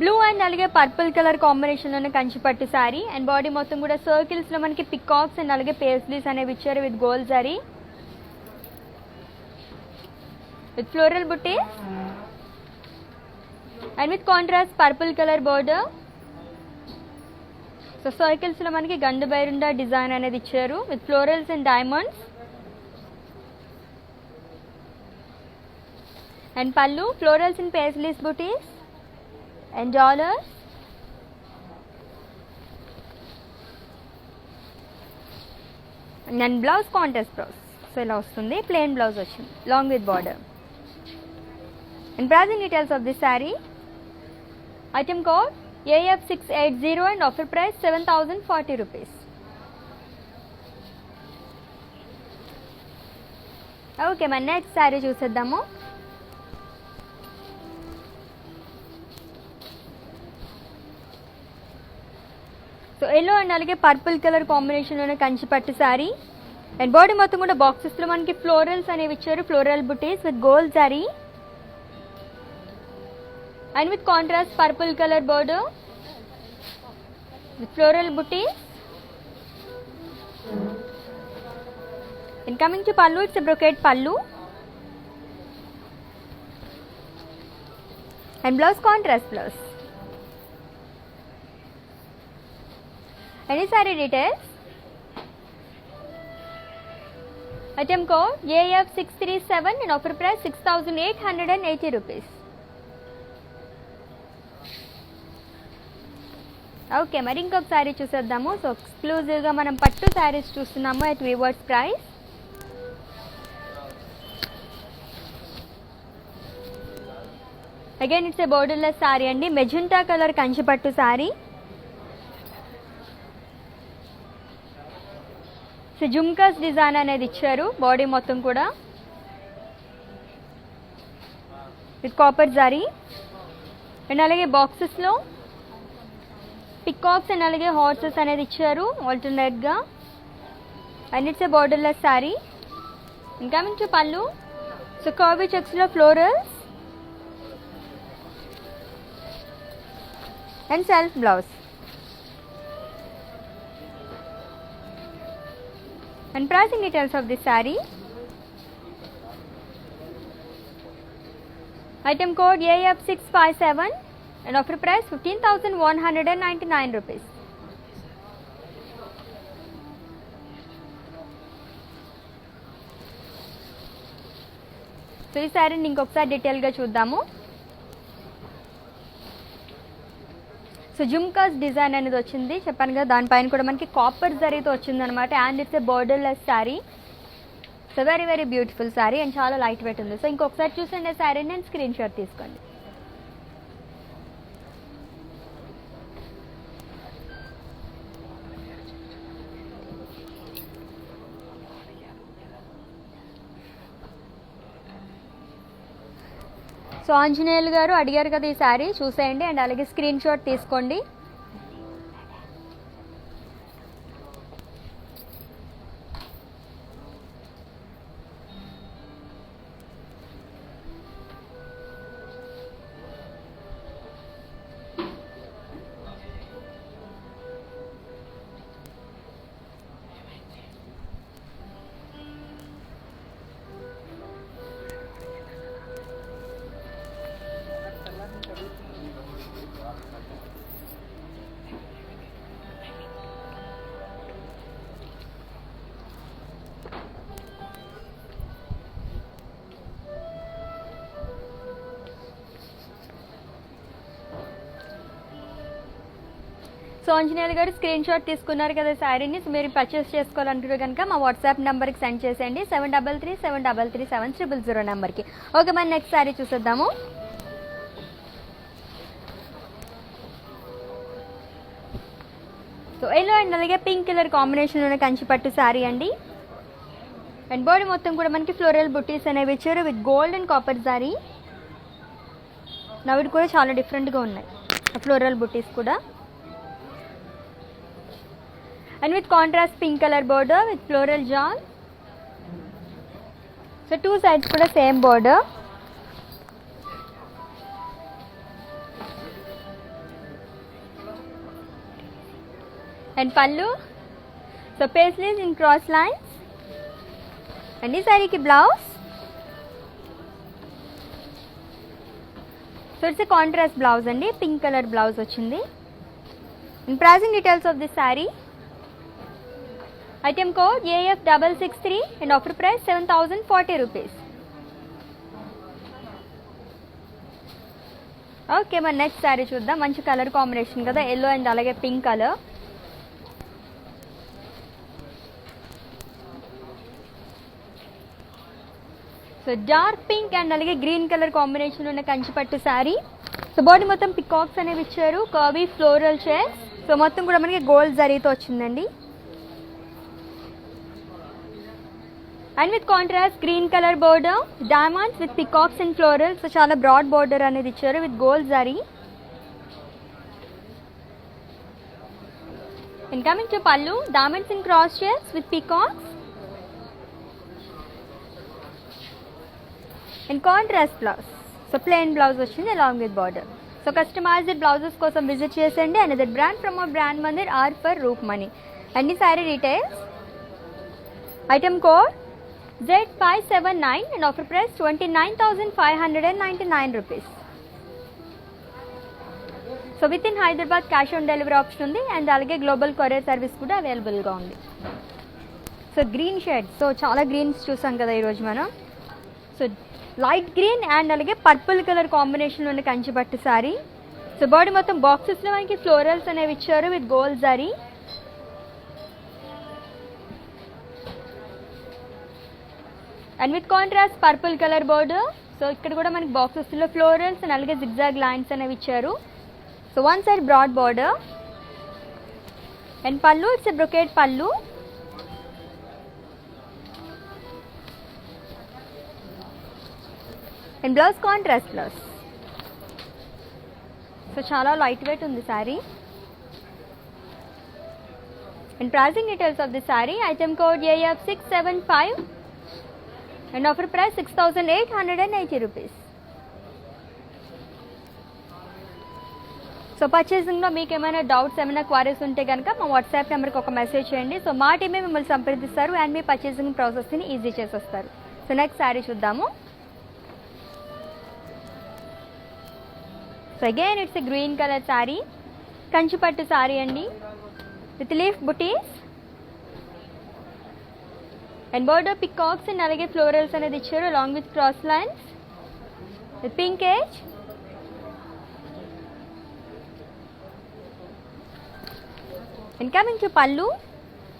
బ్లూ అండ్ అలాగే పర్పుల్ కలర్ కాంబినేషన్లోనే కంచిపట్టు సారీ అండ్ బాడీ మొత్తం కూడా సర్కిల్స్లో మనకి పికాక్స్ అండ్ అలాగే పేస్లీస్ అనేవి ఇచ్చారు with gold sari with floral buttis and with contrast purple colour border. So సర్కిల్స్లో మనకి గండు బైరుండా డిజైన్ అనేది ఇచ్చారు with florals and diamonds. And pallu florals and paisleys buttis and dollars. And blouse contrast blouse. So ఇలా వస్తుంది, plain blouse వచ్చింది long with border. And pricing details of this sari. Item code AF680 and offer price 7,040 rupees. Okay, మన next sari చూసేద్దాము. So yellow and అలాగే purple colour కాంబినేషన్లోనే Kanchipattu sari and body మొత్తం కూడా బాక్సెస్లో మనకి ఫ్లోరల్స్ అనేవి ఇచ్చారు, floral buttis with gold sari and with contrast purple color border with floral booties. And coming to pallu, it's a brocade pallu and blouse contrast blouse. Any saree details? Item code AF637 and offer price 6,880 rupees. Okay, మరి ఇంకొక శారీ చూసేద్దాము. So ఎక్స్క్లూజివ్గా మనం పట్టు శారీస్ చూస్తున్నాము at weavers price. Again it's a borderless sari అండి, magenta colour Kanchi పట్టు sari. So jhumkas design అనేది ఇచ్చారు బాడీ మొత్తం కూడా విత్ కాపర్ జరీ అండ్ అలాగే బాక్సెస్లో పికాక్స్ అండ్ అలాగే హార్సెస్ అనేది ఇచ్చారు ఆల్టర్నేట్గా. And it's a borderless sari. And coming to pallu, so curvy చెక్స్లో florals and self blouse. And pricing details of this saree. Item code AF657 and offer price 15,199 rupees. So ఈ శారీని ఇంకొకసారి డీటెయిల్గా చూద్దాము. సో జుమ్కాస్ డిజైన్ అనేది వచ్చింది చెప్పాను కదా, దానిపైన కూడా మనకి కాపర్ జరీతో వచ్చింది అనమాట. And it's a borderless sari. So very very beautiful sari and చాలా లైట్ వెయిట్ ఉంది. సో ఇంకొకసారి చూసండి శారీని నేను స్క్రీన్ షాట్ తీసుకోండి. సో ఆంజనేయులు గారు అడిగారు కదా ఈ శారీ, చూసేయండి అండ్ అలాగే స్క్రీన్ షాట్ తీసుకోండి. సో ఆంజనేయులు గారు స్క్రీన్ షాట్ తీసుకున్నారు కదా శారీని. సో మీరు పర్చేస్ చేసుకోవాలంటారు కనుక మా వాట్సాప్ నెంబర్కి సెండ్ చేసేయండి 7337337000 నెంబర్కి. ఓకే, మరి నెక్స్ట్ శారీ చూసేద్దాము. సో ఎల్లో అండ్ అలాగే పింక్ కలర్ కాంబినేషన్ ఉన్న కంచి పట్టు శారీ అండి. అండ్ బాడీ మొత్తం కూడా మనకి ఫ్లోరల్ బుట్టీస్ అనేవి ఇచ్చారు with gold and copper sari. నవ్వుడు కూడా చాలా డిఫరెంట్గా ఉన్నాయి ఫ్లోరల్ బుట్టీస్ కూడా. And with contrast pink color border with floral jawl. So two sides kuda same border. And pallu, so paisleys in cross lines. And this saree ki blouse, so it's a contrast blouse andi, pink color blouse ochindi. And pricing details of this saree. Item code AF663 and offer price 7,040 rupees. Okay, మరి next sari చూద్దాం. మంచి colour combination కదా, yellow and అలాగే pink colour. So dark pink and అలాగే green colour combination ఉన్న కంచిపట్టు sari. So body మొత్తం peacocks అనేవి ఇచ్చారు, కర్వీ ఫ్లోరల్ షేడ్స్. సో మొత్తం కూడా మనకి గోల్డ్ జరీతో వచ్చిందండి. And with contrast green colour border, diamonds with peacocks and floral. So చాలా బ్రాడ్ బోర్డర్ అనేది ఇచ్చారు with gold zari. And coming to pallu, diamonds in cross shapes with peacocks and contrast blouse. So plain blouse వచ్చింది along with border. So customized blouses కోసం visit చేసేయండి. Another brand from our brand Mandir are for roof money. అన్ని sari details. Item code Z579 and offer price 29,599 rupees. So with in Hyderabad cash on delivery option ఉంది and అలాగే global courier service కూడా అవైలబుల్గా ఉంది. So green shade, so చాలా Greens చూసాం కదా ఈరోజు మనం. సో లైట్ గ్రీన్ అండ్ అలాగే పర్పుల్ కలర్ కాంబినేషన్లో ఉన్న కంచిపట్టు శారీ. సో బాడీ మొత్తం బాక్సెస్లో మనకి ఫ్లోరల్స్ అనేవి ఇచ్చారు with gold zari. And with contrast purple colour border. So ఇక్కడ కూడా మనకి బాక్సెస్లో ఫ్లోరల్స్ అండ్ అలాగే జిగ్జాగ్ లైన్స్ అనేవి ఇచ్చారు. So one side broad border and pallu, it's a brocade pallu. And blouse contrast blouse. So చాలా లైట్ వెయిట్ ఉంది sari. And pricing details of the sari. Item code AF675 and offer price 6,880 rupees. So పర్చేసింగ్లో మీకు ఏమైనా doubts, ఏమైనా queries ఉంటే కనుక మా WhatsApp నెంబర్కి ఒక మెసేజ్ చేయండి. సో మా టీమే మిమ్మల్ని సంప్రదిస్తారు అండ్ మీ పర్చేసింగ్ ప్రాసెస్ని ఈజీ చేసేస్తారు. సో నెక్స్ట్ శారీ చూద్దాము. So again it's a green colour sari, కంచిపట్టు శారీ అండి with leaf buttis and border peacocks and అలాగే ఫ్లోరల్స్ అనేది ఇచ్చారు along with cross lines with pink edge. And coming to pallu,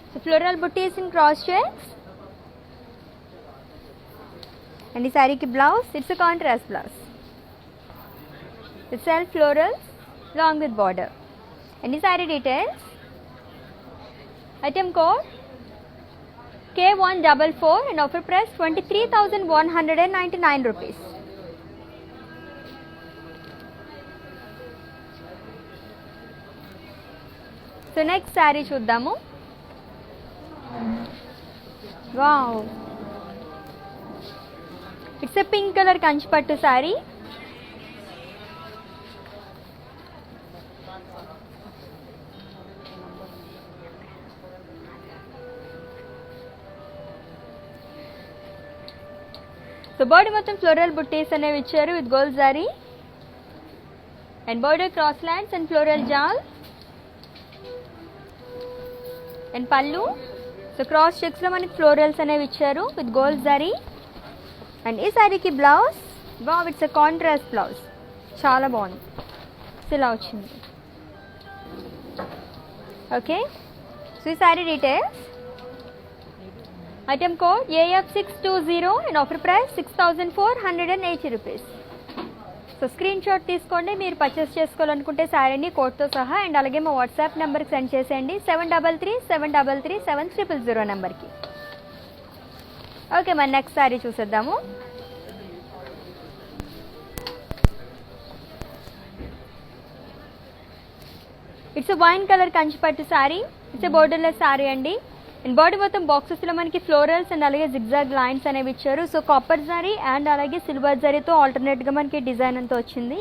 so floral booties in cross checks. And the saree ki blouse, it's a contrast blouse. It's self florals along with border. And the saree details. Item code K144 and offer price 23,199 rupees. So next sari చూద్దాము. Wow, it's a pink colour Kanchipattu sari. So body మొత్తం floral buttis అనేవి ఇచ్చారు with gold zari and border cross lines and floral jaal and pallu. So cross చెక్స్లో మనకి florals అనేవి ఇచ్చారు with gold zari. And ఈ శారీకి blouse, wow it's a contrast blouse, చాలా బాగుంది. సో ఇలా వచ్చింది. ఓకే, సో ఈ sari details. Item code AF620 and offer price 6,480 rupees. So screen shot తీసుకోండి మీరు పర్చేస్ చేసుకోవాలనుకుంటే శారీని కోడ్తో సహా. అండ్ అలాగే మా వాట్సాప్ నెంబర్కి సెండ్ చేసేయండి 7337337000 నెంబర్కి. ఓకే, మరి నెక్స్ట్ శారీ చూసేద్దాము. It's wine colour Kanchipattu sari, it's borderless sari అండి. అండ్ బాడీ మొత్తం బాక్సెస్లో మనకి ఫ్లోరల్స్ అండ్ అలాగే జిగ్జాగ్ లైన్స్ అనేవి ఇచ్చారు. సో కాపర్ జరీ అండ్ అలాగే సిల్వర్ జరీతో ఆల్టర్నేట్గా మనకి డిజైన్ అంతా వచ్చింది.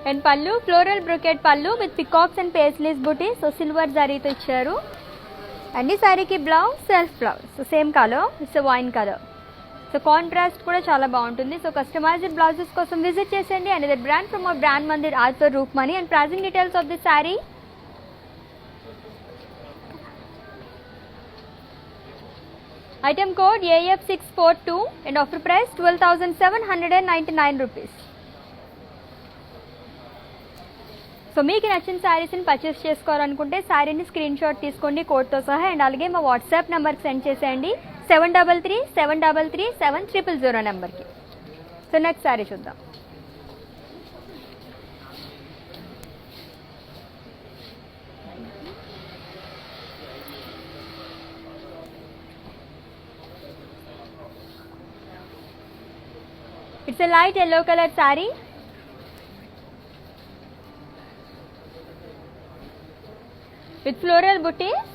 And pallu floral brocade pallu with peacocks and paisleys buti. So silver జరీతో ఇచ్చారు. అండ్ ఈ శారీకి blouse self blouse, so same colour, it's wine colour. So contrast కూడా చాలా బాగుంటుంది. సో కస్టమైజ్డ్ బ్లౌజెస్ కోసం విజిట్ చేసేయండి. అండ్ ఇది brand from our brand Mandir also Roop money. And pricing details of the sari. Item code AF642 and offer price 12,799 rupees. So మీకు నచ్చిన శారీస్ని purchase చేసుకోవాలనుకుంటే శారీని స్క్రీన్ షాట్ తీసుకోండి కోడ్తో సహా. అండ్ అలాగే మా వాట్సాప్ నెంబర్కి సెండ్ చేసేయండి 7337337000 నెంబర్కి. సో నెక్స్ట్ శారీ చూద్దాం. It's a light yellow colour sari. with floral booties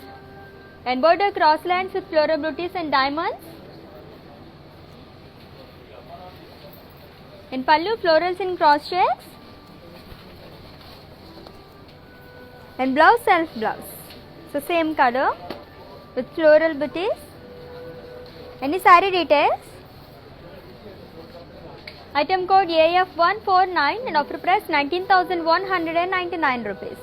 And border cross lines with floral booties and diamonds. In pallu, florals in cross checks. And blouse, self blouse. So same color with floral booties. Any saree details? Item code AF149 and offer price 19,199 rupees.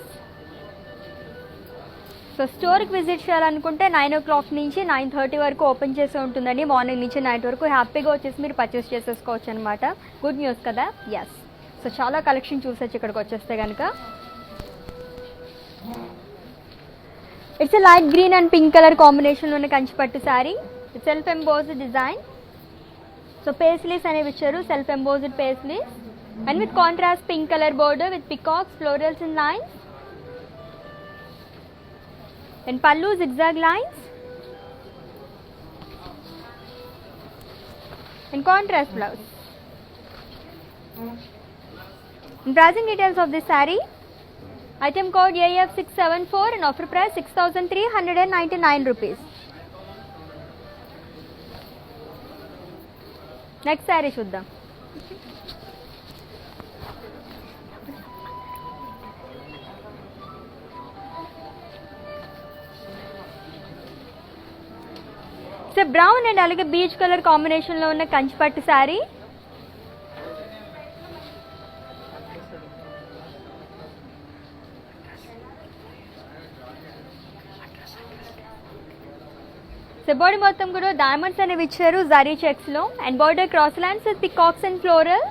So స్టోర్కి visit చేయాలనుకుంటే 9 o'clock నుంచి 9:30 వరకు open చేసి ఉంటుందండి. Morning నుంచి night వరకు హ్యాపీగా వచ్చేసి మీరు పర్చేస్ చేసేసుకోవచ్చు అనమాట. గుడ్ న్యూస్ కదా. ఎస్, సో చాలా కలెక్షన్ చూసొచ్చు ఇక్కడికి వచ్చేస్తే కనుక. It's light green and pink colour కాంబినేషన్లోనే Kanchipattu sari. Self embossed design. So paisleys అనేవి ఇచ్చారు, self embossed paisleys and with contrast pink colour border with peacocks, florals in lines. And pallu zigzag lines and contrast blouse. And pricing details of this saree. Item code AF674 and offer price 6,399 rupees. Next saree chuddam. Brown and అలాగే beach colour కాంబినేషన్లో ఉన్న కంచిపట్టు sari. Body మొత్తం కూడా diamonds అనేవి ఇచ్చారు zari checks లో. And border cross lines with peacocks and floral.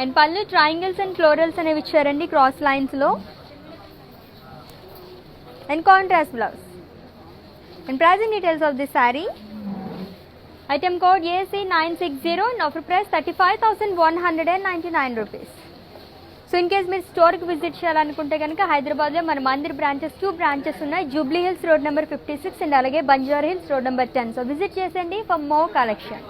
And పళ్ళు ట్రయాంగిల్స్ అండ్ ఫ్లోరల్స్ అనేవి ఇచ్చారండి క్రాస్ లైన్స్ లో. And contrast blouse. And pricing details of this saree. Item code AC960 and offer price 35,199 rupees. So in case మీరు స్టోర్కి visit చేయాలనుకుంటే కనుక హైదరాబాద్లో మన మందిర్ బ్రాంచెస్ 2 బ్రాంచెస్ ఉన్నాయి. Jubilee Hills road number 56 and అలాగే Banjara Hills road number 10. So visit చేసేయండి for more collection.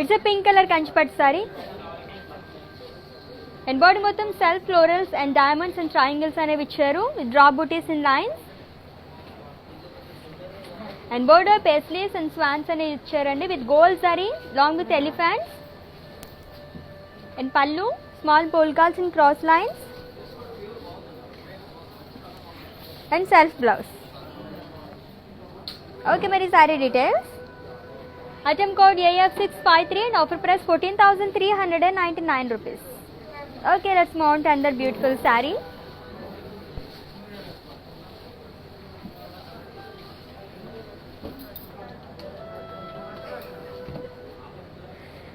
It's a pink color Kanchipattu saree. And body మొత్తం self florals and diamonds and triangles అనేవి ఇచ్చారు with drop buttis in lines. And border paisleys and swans అనేవి ఇచ్చారండి with gold saree long with elephants. And pallu small polkas in cross lines and self blouse. Okay, మరి sari details. Item code AF653 and offer price 14,399 rupees. Okay, let's move on to another beautiful saree.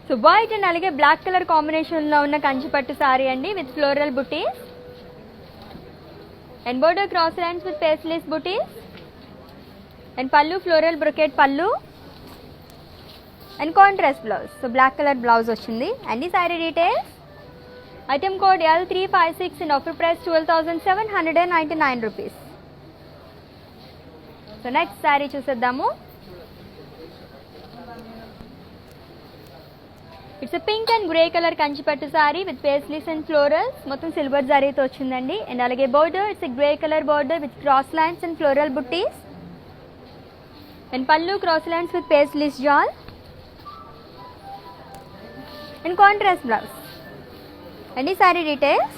So white and alage black color combination lo unna kanchipattu saree andi with floral booties and border cross lines with paisley booties and pallu floral brocade pallu and contrast blouse. So black color blouse ochindi. And the saree details. Item code L356 and offer price 12,799 rupees. So next saree చూసేద్దాము. It's a pink and grey color Kanchipattu saree with paisleys and florals. మొత్తం silver జరీతో వచ్చిందండి. And అలాగే border, it's a grey color border with cross lines and floral booties. And pallu cross lines with paisleys jal. And contrast blouse. And the saree details.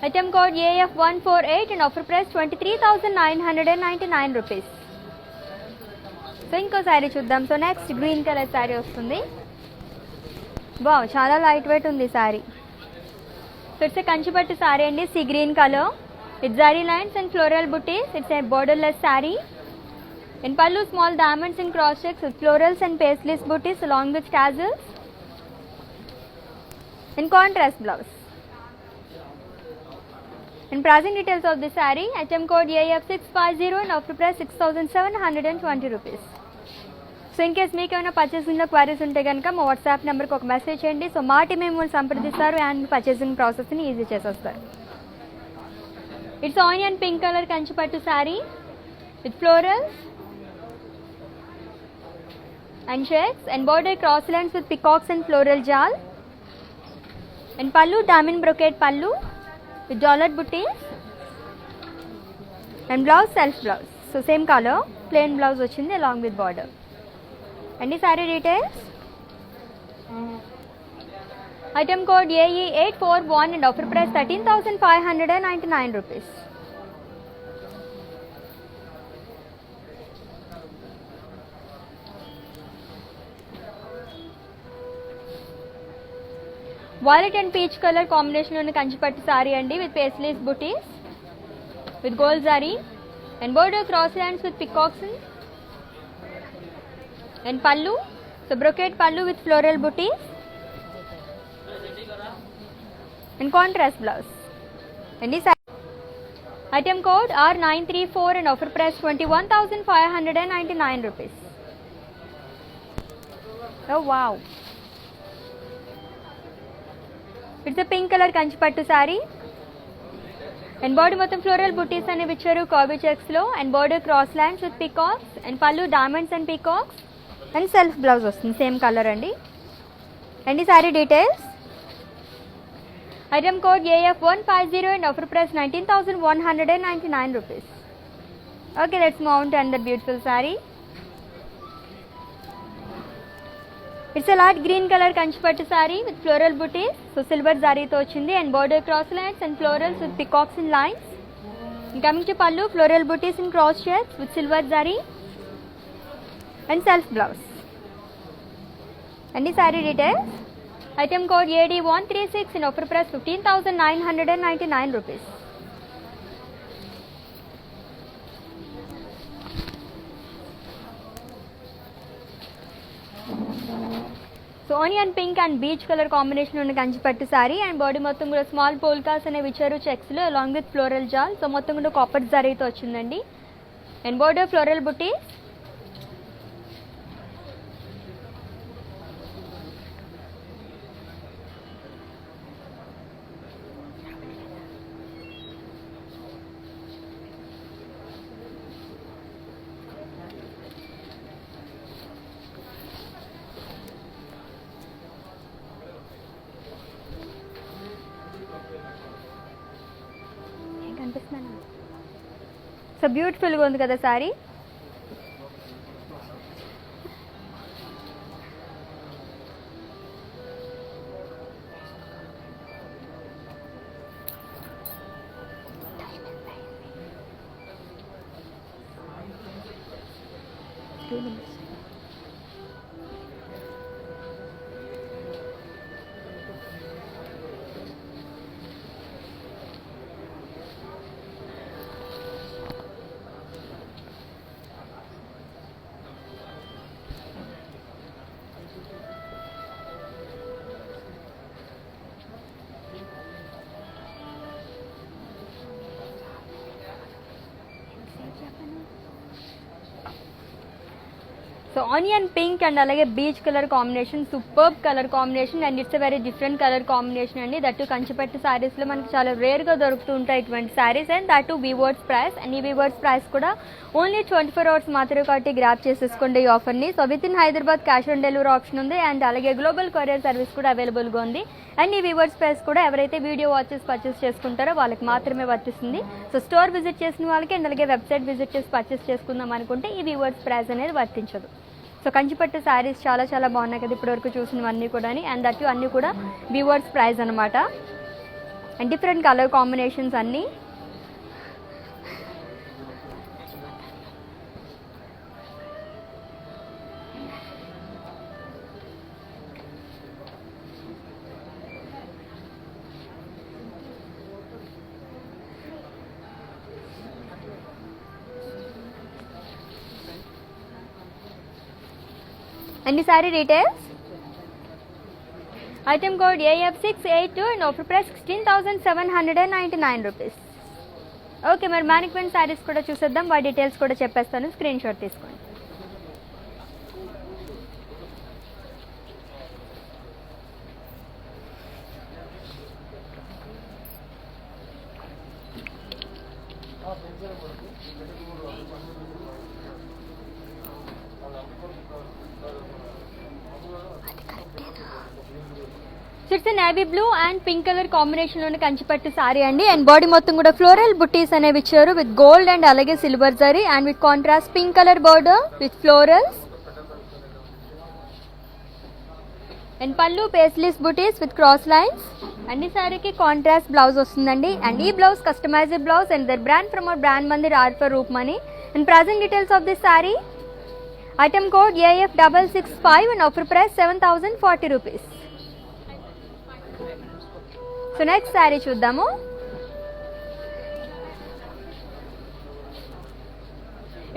Item code AF148 and offer price 23,999 rupees. So ఇంకో saree చూద్దాం. So next green colour saree వస్తుంది. Wow, చాలా light weight ఉంది saree. So it's a Kanchipattu saree అండి, sea green colour with zari lines and floral buttis. It's a borderless saree. In pallu small diamonds in cross checks with florals and paisleys booties along with tassels. In contrast blouse. In pricing details of this saree, item code AF650 and offer price 6,720 rupees. So in case మీకు ఏమైనా purchasing లో queries ఉంటే కనుక మా WhatsApp నెంబర్కి ఒక message చేయండి. So మా టీం మిమ్మల్ని సంప్రదిస్తారు అండ్ పర్చేసింగ్ ప్రాసెస్ని ఈజీ చేసేస్తారు. It's onion pink colour Kanchipattu saree with florals and checks, embroidered cross lines with peacocks and floral jal, and pallu diamond brocade pallu with dollar booties, and blouse self blouse. So same color, plain blouse vachindi along with border. And the saree details. Item code AE841 and offer price 13,599 rupees. Violet and peach color combination on kanchipattu saree andi with paisleys booties with gold zari and border cross lines with peacocks and pallu. So brocade pallu with floral booties and contrast blouse. And this item code R934 and offer price 21,599 rupees. Oh wow. It's a pink color kanchipattu saree and body మొత్తం floral booties అనేవి ఇచ్చారు curvy checks లో and border cross lines with peacocks and pallu diamonds and peacocks and self blouse వస్తుంది same color అండి. And the saree details. Item code AF150 and offer price 19,199 rupees. Okay, let's move on to another beautiful saree. It's a light green color kanchipattu saree with floral booties. So silver zari తో వచ్చింది and border cross lines and florals with peacocks and lines. And coming to pallu, floral booties and cross checks with silver zari and self blouse. And the saree details. Item code AD136 and offer price 15,999 rupees. So onion pink and beige color combination ఉన్న కంచిపట్టు saree and body మొత్తం కూడా small polkas అనేవి ఇచ్చారు checks లో along with floral jal. So మొత్తం కూడా copper zari తో వచ్చిందండి and border floral booties. So బ్యూటిఫుల్గా ఉంది కదా sorry. So onion pink and alage beige color combination, superb color combination and it's a very different color combination andi. That too kanchipattu sarees lo manaki chaala rare ga dorukutu untayi itvanti sarees and that too viewers price and ee viewers price kuda only 24 hours maatrame కాబట్టి grab చేసేసుకోండి ఈ offer ని. So with in Hyderabad cash on delivery option ఉంది and అలాగే global courier service కూడా available గా ఉంది. And ఈ వివర్స్ ప్రైస్ కూడా ఎవరైతే వీడియో వాచెస్ పర్చేస్ చేసుకుంటారో వాళ్ళకి మాత్రమే వర్తిస్తుంది. సో స్టోర్ విజిట్ చేసిన వాళ్ళకి అండ్ అలాగే వెబ్సైట్ విజిట్ చేసి పర్చేస్ చేసుకుందాం అనుకుంటే ఈ వివర్స్ ప్రైస్ అనేది వర్తించదు. సో కంచిపట్టు శారీస్ చాలా చాలా బాగున్నాయి కదా ఇప్పటివరకు చూసినవన్నీ కూడా అండ్ దట్ అన్నీ కూడా వివర్స్ ప్రైస్ అనమాట అండ్ డిఫరెంట్ కలర్ కాంబినేషన్స్ అన్నీ. And the saree details. Item code AF682 and offer price 16,799 rupees. Okay, మరి mannequin sarees కూడా చూసేద్దాం. వాటి డీటెయిల్స్ కూడా చెప్పేస్తాను, స్క్రీన్ షాట్ తీసుకోండి. It's navy blue and pink colour combination లోని కంచిపట్టు సారీ అండి. అండ్ బాడీ మొత్తం కూడా ఫ్లోరల్ బుట్టీస్ అనేవి ఇచ్చారు విత్ గోల్డ్ అండ్ అలాగే silver zari and with contrast pink colour border with florals. And pallu paisleys buttis with cross lines. And ఈ సారీకి కాంట్రాస్ట్ బ్లౌజ్ వస్తుందండి. అండ్ ఈ blouse customised blouse another brand from our brand Mandir are for Roopmani. And pricing details of this sorry. Item code AF665 and offer price 7,040 rupees. So next sari చూద్దాము.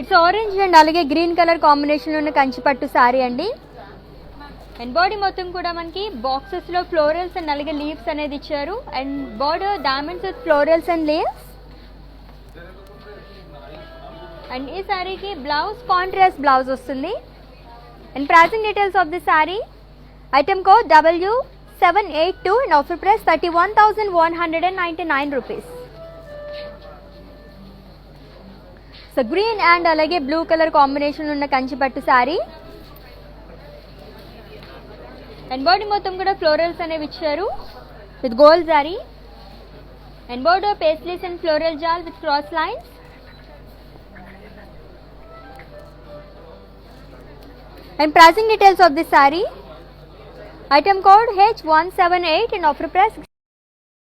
It's orange and అలాగే green colour కాంబినేషన్లో ఉన్న కంచిపట్టు శారీ అండి. And body మొత్తం కూడా మనకి బాక్సెస్లో ఫ్లోరల్స్ అండ్ అలాగే లీవ్స్ అనేది ఇచ్చారు. And border diamonds with florals and leaves. And ఈ శారీకి బ్లౌజ్ కాంట్రాస్ట్ బ్లౌజ్ వస్తుంది. And pricing details of the sari. Item code W782 and offer price 31,199 rupees. So green and అలాగే బ్లూ కలర్ కాంబినేషన్ ఉన్న కంచిపట్టు sari. And body మొత్తం కూడా florals అనేవి ఇచ్చారు with gold zari. And border paisleys and floral jaal with cross lines. And pricing details of this saree. Item code H178 and offer price